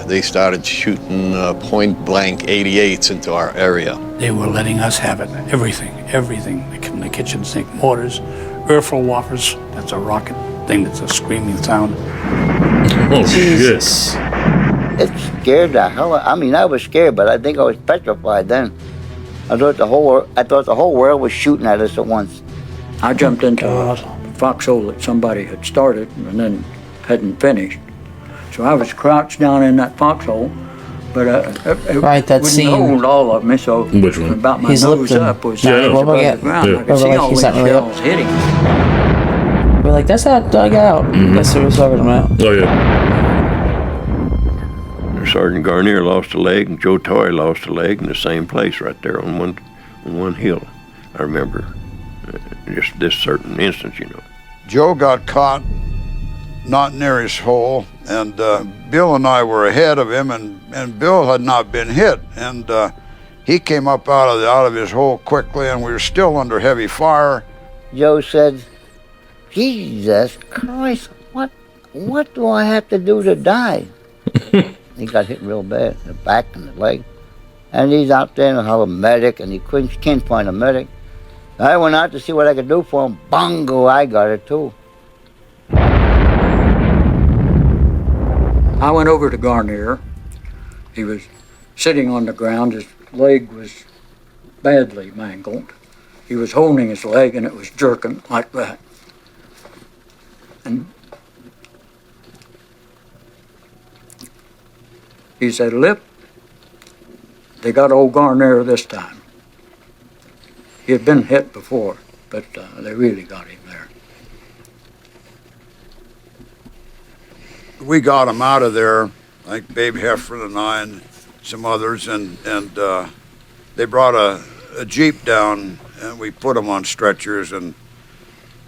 they started shooting point-blank 88s into our area. They were letting us have it, everything. The kitchen sink mortars, Erfelwaffers, that's a rocket thing that's a screaming sound. Oh, Jesus. It scared the hell out. I mean, I was scared, but I think I was petrified then. I thought the whole world was shooting at us at once. I jumped into a foxhole that somebody had started and then hadn't finished. So I was crouched down in that foxhole, but it that wouldn't scene. hold all of me, so Which one? about my He's nose lifting. up was Yeah. above Yeah. the ground. Yeah. I could see all He's these not really up. shells hitting. We're like, that's not dug out. That's what we're talking about. Oh, yeah. Sergeant Garnier lost a leg, and Joe Toy lost a leg in the same place right there on one hill. I remember just this certain instance, Joe got caught not near his hole, and Bill and I were ahead of him, and Bill had not been hit, and he came up out of his hole quickly, and we were still under heavy fire. Joe said, "Jesus Christ, what do I have to do to die?" He got hit real bad, the back and the leg. And he's out there and have a medic, and he can't find a medic. I went out to see what I could do for him. Bongo, I got it too. I went over to Garnier. He was sitting on the ground. His leg was badly mangled. He was holding his leg and it was jerking like that. And he said, "Lip, they got old Garnier this time." He had been hit before, but they really got him there. we got them out of there, like Babe Heffron and I and some others, and they brought a Jeep down, and we put them on stretchers, and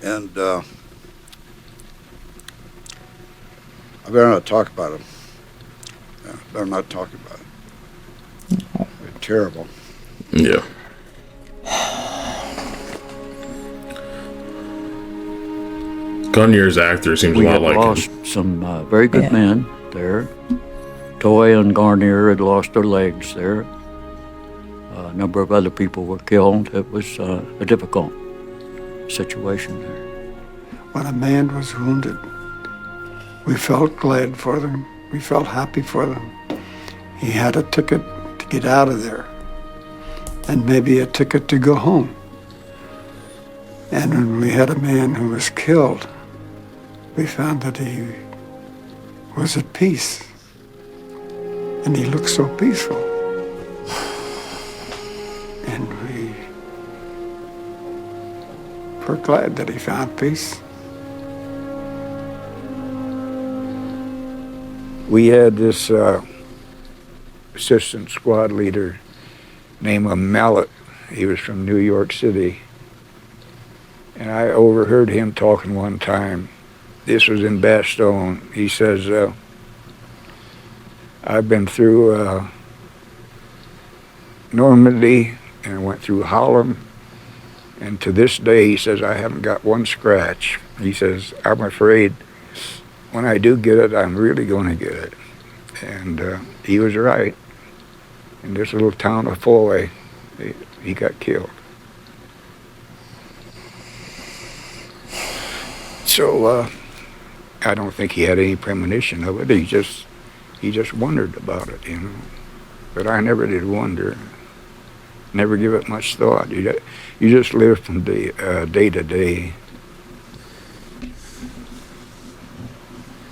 I better not talk about them. Yeah, better not talk about it. They're terrible. Yeah. Gunnier's actor seems a lot like him. We lost some very good men there. Toy and Garnier had lost their legs there. A number of other people were killed. It was a difficult situation there. When a man was wounded, we felt glad for them. We felt happy for them. He had a ticket to get out of there, and maybe a ticket to go home. And when we had a man who was killed, we found that he was at peace. And he looked so peaceful. And we were glad that he found peace. We had this assistant squad leader named Mallet. He was from New York City. And I overheard him talking one time. This was in Bastogne. He says, I've been through Normandy and I went through Holland. And to this day, he says, I haven't got one scratch. He says, I'm afraid when I do get it, I'm really going to get it. And he was right. In this little town of Foy, he got killed. So I don't think he had any premonition of it. He just wondered about it, you know. But I never did wonder. Never give it much thought. You just live from day to day.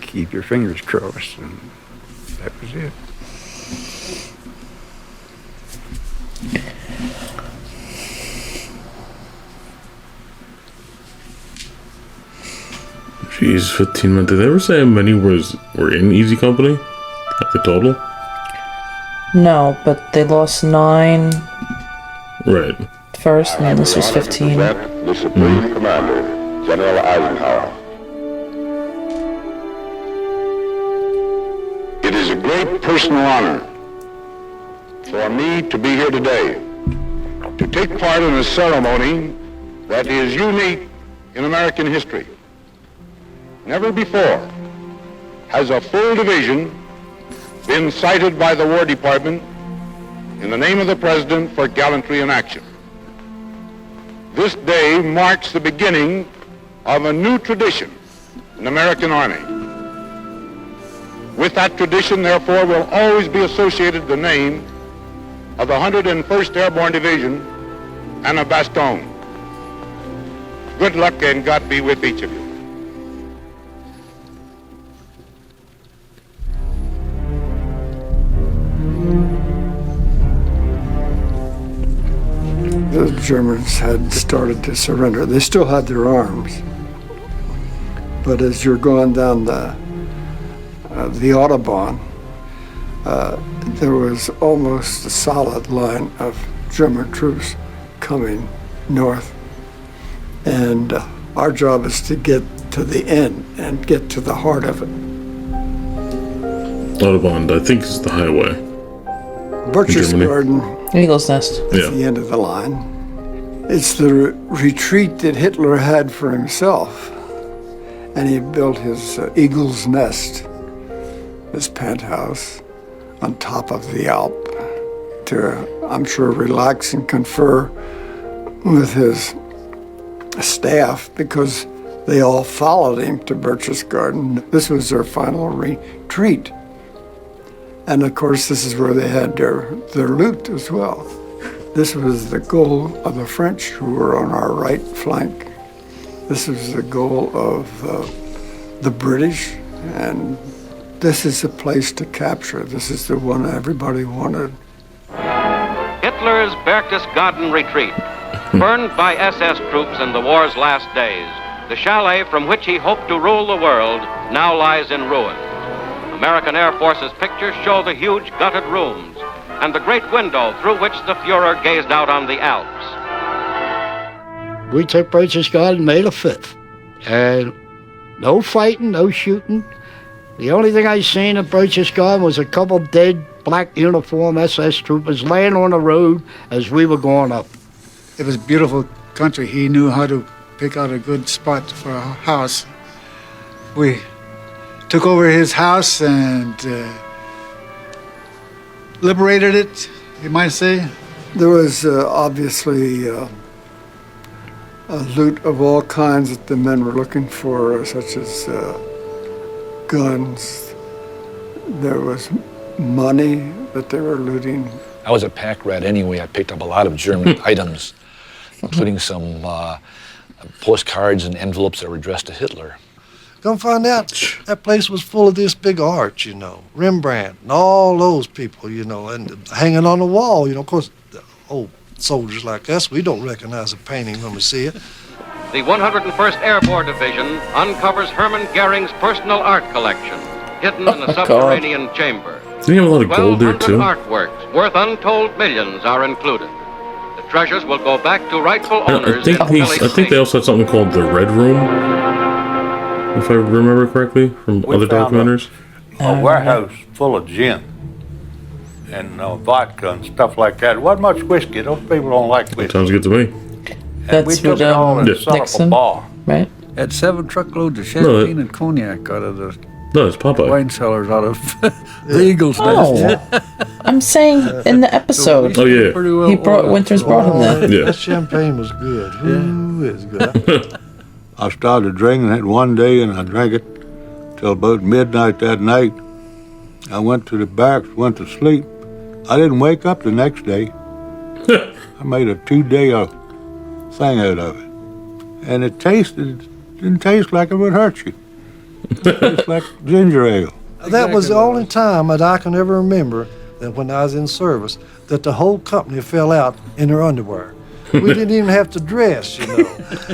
Keep your fingers crossed, and that was it. Jeez, 15 minutes. Did they ever say how many were in Easy Company? Like the total? No, but they lost 9. Right. First, and then this was 15. The Supreme Commander, General Eisenhower. It is a great personal honor for me to be here today to take part in a ceremony that is unique in American history. Never before has a full division been cited by the War Department in the name of the President for gallantry in action. This day marks the beginning of a new tradition in the American Army. With that tradition, therefore, will always be associated the name of the 101st Airborne Division and of Bastogne. Good luck and God be with each of you. The Germans had started to surrender. They still had their arms. But as you're going down the Autobahn, there was almost a solid line of German troops coming north. And our job is to get to the end and get to the heart of it. Autobahn, I think, is the highway. Berchtesgaden, Eagle's Nest. at the end of the line. It's the retreat that Hitler had for himself. And he built his Eagle's Nest, his penthouse, on top of the Alp to, I'm sure, relax and confer with his staff because they all followed him to Berchtesgaden. This was their final retreat. And of course, this is where they had their loot as well. This was the goal of the French who were on our right flank. This was the goal of the British, and this is a place to capture. This is the one everybody wanted. Hitler's Berchtesgaden retreat, burned by SS troops in the war's last days. The chalet from which he hoped to rule the world now lies in ruin. American Air Force's pictures show the huge gutted rooms and the great window through which the Fuhrer gazed out on the Alps. We took Berchtesgaden May the 5th, and no fighting, no shooting. The only thing I seen at Berchtesgaden was a couple dead black uniform SS troopers laying on the road as we were going up. It was a beautiful country. He knew how to pick out a good spot for a house. We took over his house and liberated it, you might say. There was obviously a loot of all kinds that the men were looking for, such as guns. There was money that they were looting. I was a pack rat anyway. I picked up a lot of German items, including some postcards and envelopes that were addressed to Hitler. Come find out, that place was full of this big art, you know, Rembrandt and all those people, you know, and hanging on the wall, you know. Of course, old soldiers like us, we don't recognize a painting when we see it. The 101st Airborne Division uncovers Hermann Goering's personal art collection, hidden in a subterranean chamber. Didn't he have a lot of gold there, too? Artworks worth untold millions are included. The treasures will go back to rightful owners. I think they also had something called the Red Room, if I remember correctly, from other documentaries. A warehouse full of gin and vodka and stuff like that. It wasn't much whiskey. Those people don't like whiskey. Sounds good to me. And we took it all and set up a bar. Right? Had 7 truckloads of champagne and cognac out of the it's Popeye. wine cellars out of the Eagle's Nest. I'm saying in the episode. Oh, yeah. He brought Winters brought him that. Yeah. That champagne was good. Ooh, it's good. I started drinking it one day, and I drank it till about midnight that night. I went to the barracks, went to sleep. I didn't wake up the next day. I made a 2-day thing out of it. And it didn't taste like it would hurt you. It tastes like ginger ale. That was the only time that I can ever remember that when I was in service that the whole company fell out in their underwear. We didn't even have to dress, you know.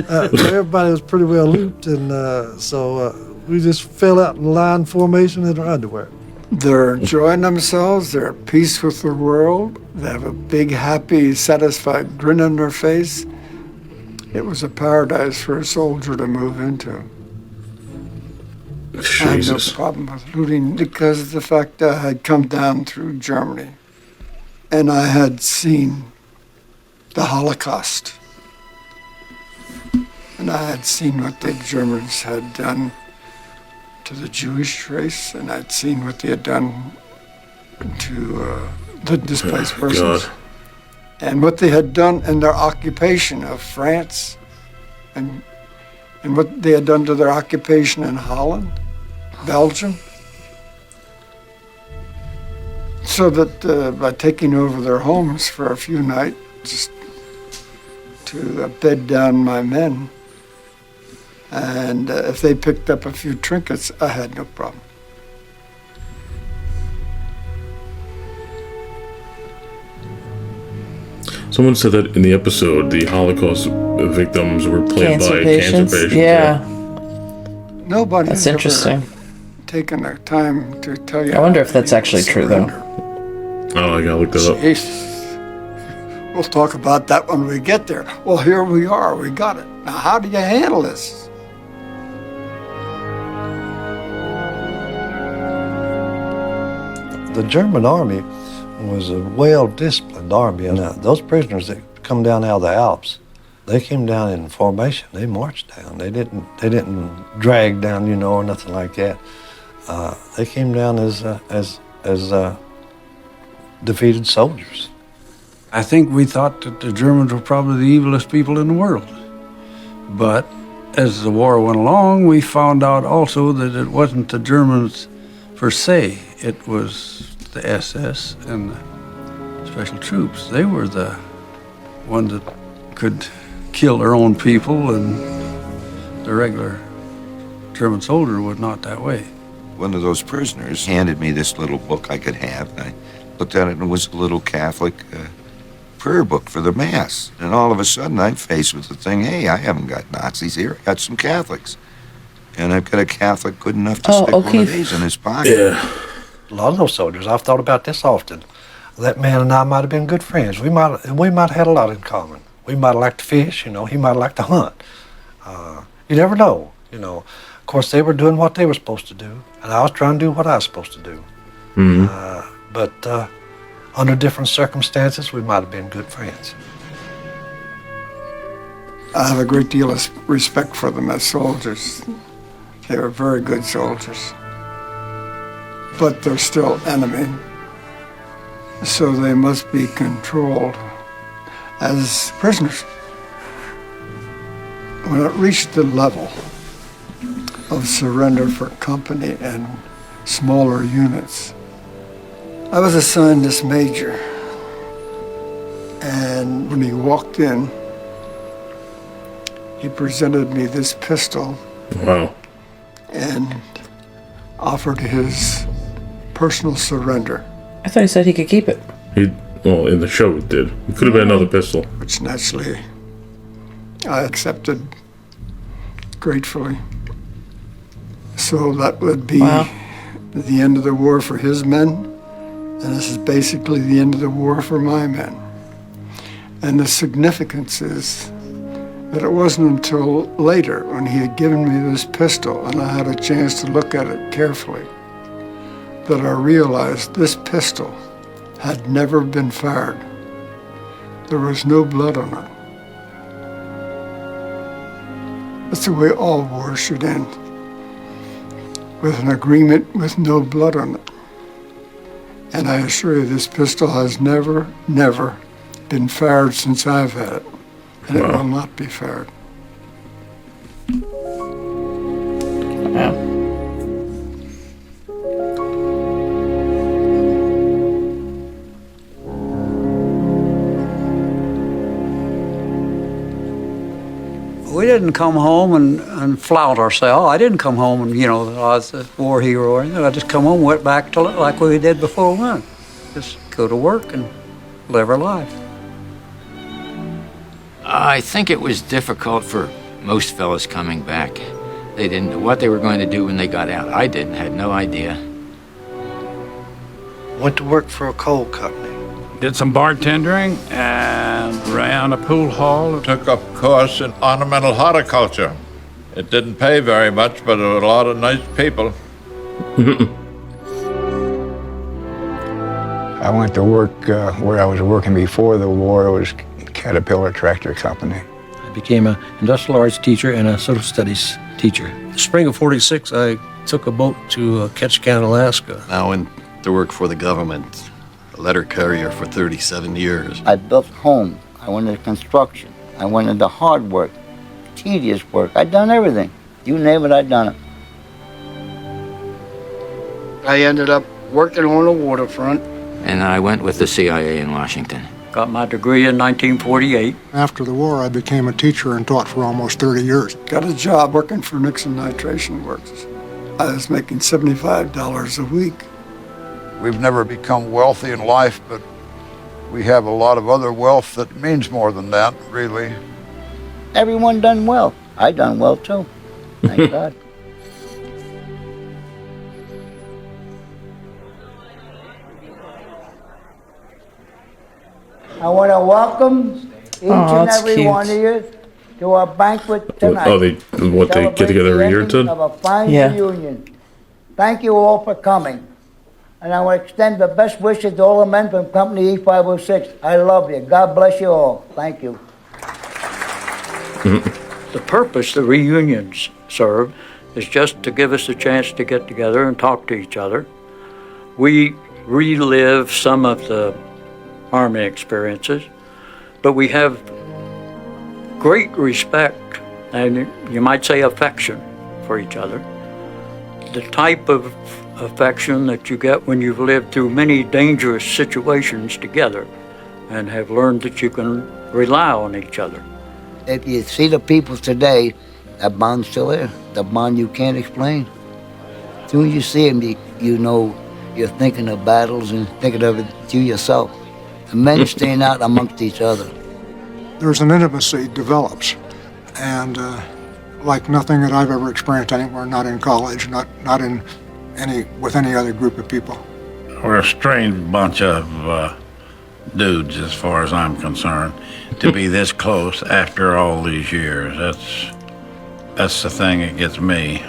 Everybody was pretty well looped, and so we just fell out in line formation in our underwear. They're enjoying themselves. They're at peace with the world. They have a big, happy, satisfied grin on their face. It was a paradise for a soldier to move into. Jesus. I had no problem with looting because of the fact that I had come down through Germany and I had seen the Holocaust. And I had seen what the Germans had done to the Jewish race, and I'd seen what they had done to the displaced persons. God. And what they had done in their occupation of France, and what they had done to their occupation in Holland, Belgium. So that by taking over their homes for a few nights, just to bed down my men, and if they picked up a few trinkets, I had no problem. Someone said that in the episode, the Holocaust victims were played by cancer patients. Yeah. Nobody That's has ever interesting. taken the time to tell you. I wonder if that's actually true, though. Oh, I gotta look that up. Jesus. We'll talk about that when we get there. Well, here we are. We got it. Now, how do you handle this? The German army was a well-disciplined army, and those prisoners that come down out of the Alps, they came down in formation. They marched down. They didn't drag down, you know, or nothing like that. They came down as defeated soldiers. I think we thought that the Germans were probably the evilest people in the world. But as the war went along, we found out also that it wasn't the Germans per se. It was the SS and the special troops. They were the ones that could kill their own people, and the regular German soldier was not that way. One of those prisoners handed me this little book I could have, and I looked at it, and it was a little Catholic prayer book for the Mass. And all of a sudden, I'm faced with the thing, hey, I haven't got Nazis here, I got some Catholics. And I've got a Catholic good enough to stick one of these in his pocket. Yeah. A lot of those soldiers, I've thought about this often. That man and I might have been good friends. We might have had a lot in common. We might have liked to fish, you know. He might have liked to hunt. You never know, you know. Of course, they were doing what they were supposed to do, and I was trying to do what I was supposed to do. But under different circumstances, we might have been good friends. I have a great deal of respect for them as soldiers. They were very good soldiers. But they're still enemy. So they must be controlled as prisoners. When it reached the level of surrender for company and smaller units, I was assigned this major. And when he walked in, he presented me this pistol. Wow. And offered his personal surrender. I thought he said he could keep it. Well, in the show it did. It could have been another pistol. Which naturally I accepted gratefully. So that would be the end of the war for his men, and this is basically the end of the war for my men. And the significance is that it wasn't until later, when he had given me this pistol and I had a chance to look at it carefully, that I realized this pistol had never been fired. There was no blood on it. That's the way all wars should end, with an agreement with no blood on it. And I assure you, this pistol has never been fired since I've had it, and it will not be fired. Wow. We didn't come home and flout ourselves. I didn't come home and, you know, I was a war hero or anything. I just come home and went back to like we did before we went. Just go to work and live our life. I think it was difficult for most fellas coming back. They didn't know what they were going to do when they got out. I didn't, had no idea. Went to work for a coal company. Did some bartending and ran a pool hall. Took up a course in ornamental horticulture. It didn't pay very much, but there were a lot of nice people. I went to work where I was working before the war. It was Caterpillar Tractor Company. I became an industrial arts teacher and a social studies teacher. The spring of '46, I took a boat to Ketchikan, Alaska. I went to work for the government, a letter carrier for 37 years. I built homes. I went into construction. I went into hard work, tedious work. I'd done everything. You name it, I'd done it. I ended up working on the waterfront. And I went with the CIA in Washington. Got my degree in 1948. After the war, I became a teacher and taught for almost 30 years. Got a job working for Nixon Nitration Works. I was making $75 a week. We've never become wealthy in life, but we have a lot of other wealth that means more than that, really. Everyone done well. I done well too. Thank God. I want to welcome each and every one of you to our banquet tonight. Oh, they get together every year, of a fine reunion. Thank you all for coming. And I want to extend the best wishes to all the men from Company E506. I love you. God bless you all. Thank you. The purpose the reunions serve is just to give us a chance to get together and talk to each other. We relive some of the Army experiences, but we have great respect and you might say affection for each other. The type of affection that you get when you've lived through many dangerous situations together and have learned that you can rely on each other. If you see the people today, that bond's still there. The bond you can't explain. As soon as you see them, you know you're thinking of battles and thinking of it to yourself. The men staying out amongst each other. There's an intimacy develops, and like nothing that I've ever experienced anywhere, not in college, not in with any other group of people. We're a strange bunch of dudes, as far as I'm concerned, to be this close after all these years. That's the thing that gets me.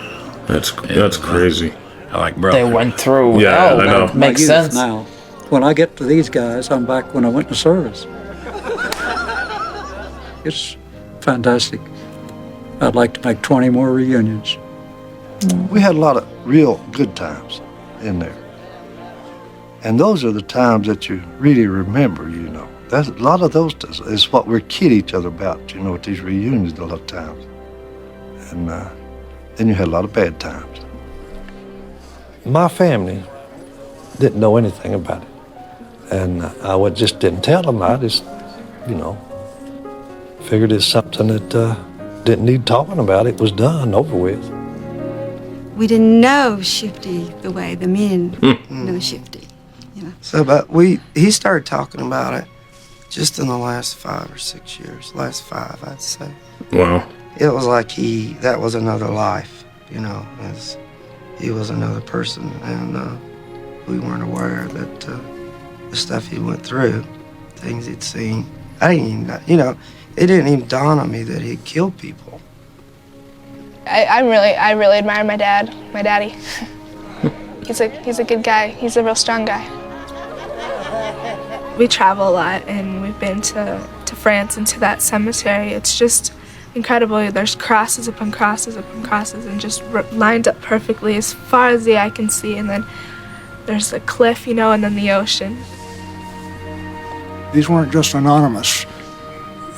That's crazy. Like brother. They went through. Yeah, I know. Makes sense. Now, when I get to these guys, I'm back when I went to service. It's fantastic. I'd like to make 20 more reunions. We had a lot of real good times in there. And those are the times that you really remember, you know. That's, a lot of those is what we kid each other about, you know, at these reunions a lot of times. And then you had a lot of bad times. My family didn't know anything about it. And I just didn't tell them. I just, you know, figured it's something that didn't need talking about. It was done, over with. We didn't know Shifty the way the men know Shifty, you know. So, he started talking about it just in the last 5 or 6 years. Last 5, I'd say. Wow. It was like that was another life, you know, as he was another person, and we weren't aware that the stuff he went through, things he'd seen. I didn't even, you know, it didn't even dawn on me that he'd killed people. I really admire my daddy. He's a good guy. He's a real strong guy. We travel a lot, and we've been to France and to that cemetery. It's just incredible. There's crosses upon crosses upon crosses, and just lined up perfectly as far as the eye can see. And then there's the cliff, you know, and then the ocean. These weren't just anonymous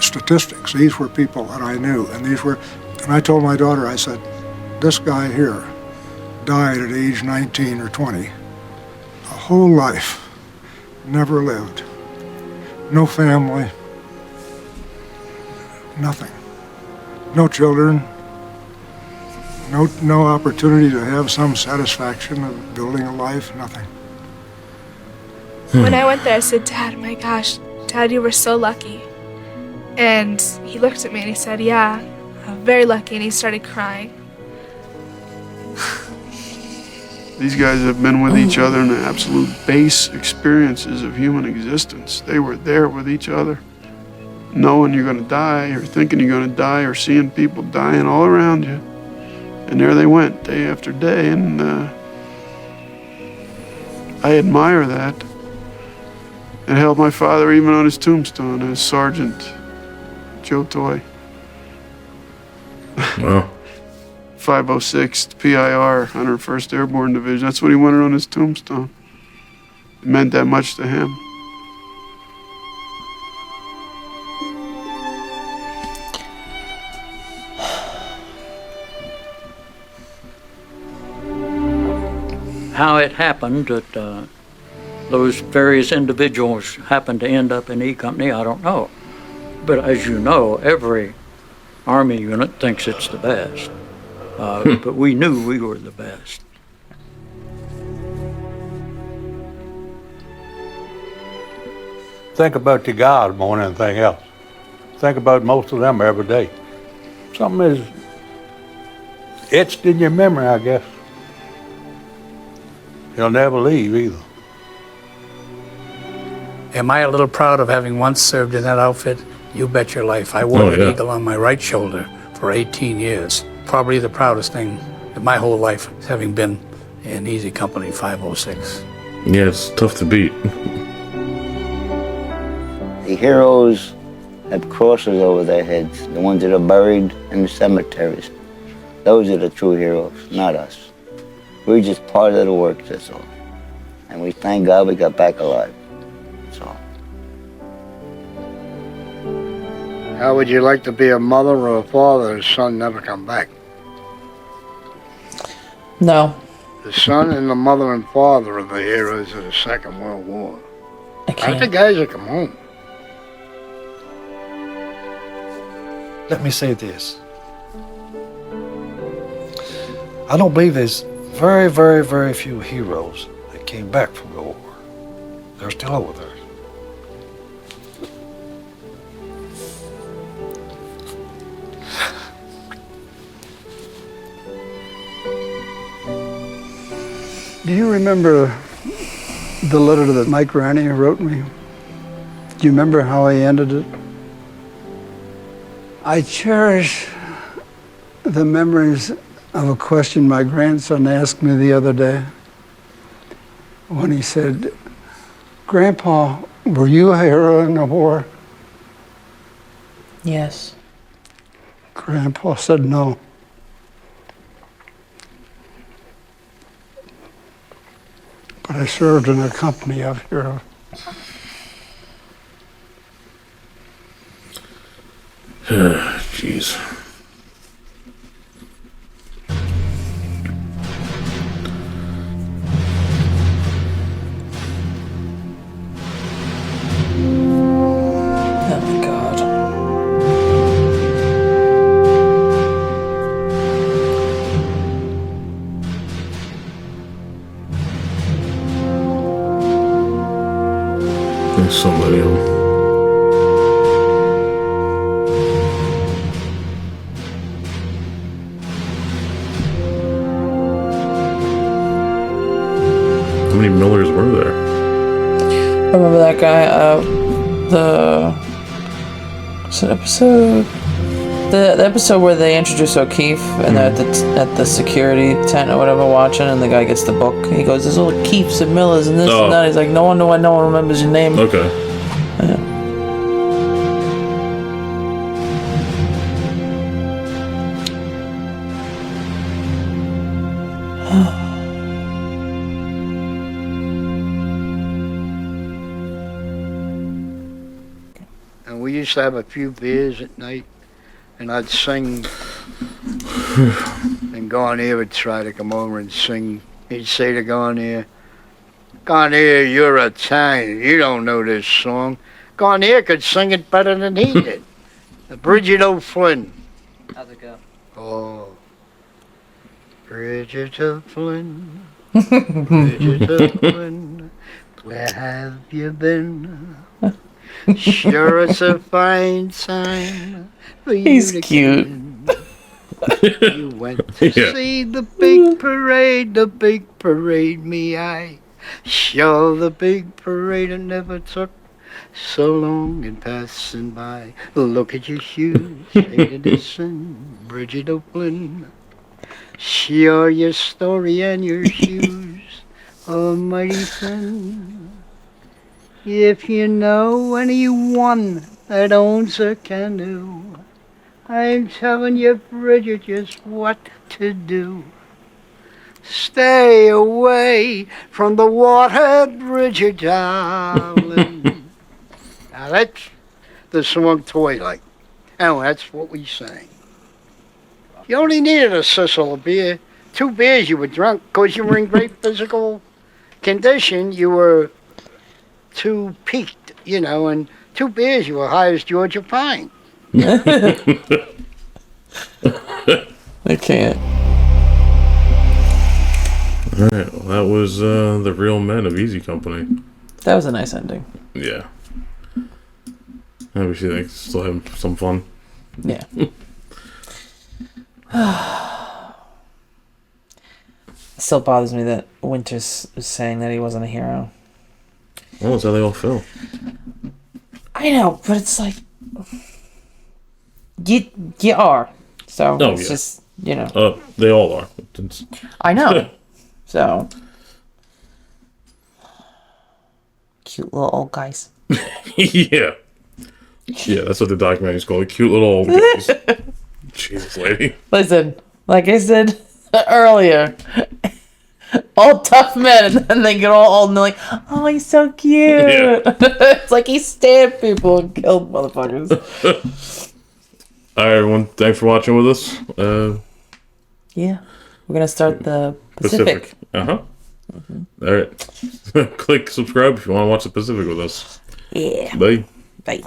statistics. These were people that I knew, and I told my daughter, I said, this guy here died at age 19 or 20. A whole life, never lived. No family, nothing. No children, no opportunity to have some satisfaction of building a life, nothing. When I went there, I said, Dad, oh my gosh, Dad, you were so lucky. And he looked at me and he said, yeah, I'm very lucky, and he started crying. These guys have been with each other in the absolute base experiences of human existence. They were there with each other, knowing you're going to die, or thinking you're going to die, or seeing people dying all around you. And there they went, day after day, and I admire that. It held my father even on his tombstone as Sergeant Joe Toy. Wow. 506 PIR, 101st Airborne Division. That's what he wanted on his tombstone. It meant that much to him. How it happened that those various individuals happened to end up in E Company, I don't know. But as you know, every Army unit thinks it's the best. But we knew we were the best. Think about your guys more than anything else. Think about most of them every day. Something is etched in your memory, I guess. You'll never leave either. Am I a little proud of having once served in that outfit? You bet your life. I wore an eagle on my right shoulder for 18 years. Probably the proudest thing in my whole life, having been in Easy Company 506. Yeah, it's tough to beat. The heroes have crosses over their heads, the ones that are buried in the cemeteries. Those are the true heroes, not us. We're just part of the work, that's all. And we thank God we got back alive. That's all. How would you like to be a mother or a father whose son never come back? No. The son and the mother and father are the heroes of the Second World War. Not the guys that come home. Let me say this. I don't believe there's very, very, very few heroes that came back from the war. They're still over there. Do you remember the letter that Mike Raney wrote me? Do you remember how he ended it? I cherish the memories of a question my grandson asked me the other day when he said, Grandpa, were you a hero in the war? Yes. Grandpa said no. But I served in a company of heroes. Jeez. Oh my God. There's so many of them. How many Millers were there? Remember that guy? What's that episode? The episode where they introduce O'Keefe and they're at the security tent or whatever watching, and the guy gets the book. He goes, "There's all O'Keefes and Millers and this and that." He's like, "No one remembers your name." Okay. Yeah. And we used to have a few beers at night, and I'd sing, and Garnier would try to come over and sing. He'd say to Garnier, "Garnier, you're Italian. You don't know this song." Garnier could sing it better than he did. Bridget O'Flynn. How's it go? Oh. Bridget O'Flynn, Bridget O'Flynn, where have you been? Sure, it's a fine time for you He's to cute. You went to see the big parade, me eye. Sure, the big parade I never took so long in passing by. Look at your shoes, ain't it sin, Bridget O'Flynn? Sure, your story and your shoes are mighty thin. If you know anyone that owns a canoe, I'm telling you, Bridget, just what to do. Stay away from the water, Bridget, darling. Now that's the song Twilight. And that's what we sang. You only needed a sissel of beer. 2 beers you were drunk because you were in great physical condition. You were too peaked, you know, and 2 beers you were high as Georgia Pine. I can't. Alright, well, that was The Real Men of Easy Company. That was a nice ending. Yeah. Obviously, they still having some fun. Yeah. Still bothers me that Winters is saying that he wasn't a hero. Well, that's how they all feel. I know, but it's like you are. So it's just, you know. They all are. It's... I know. So cute little old guys. Yeah. Yeah, that's what the documentary's called. Cute little old guys. Jesus, lady. Listen, like I said earlier, all tough men, and then they get all old and they're like, "Oh, he's so cute." Yeah. It's like he stabbed people and killed motherfuckers. All right, everyone. Thanks for watching with us. Yeah, we're gonna start the Pacific. All right. Click subscribe if you want to watch the Pacific with us. Yeah. Bye. Bye.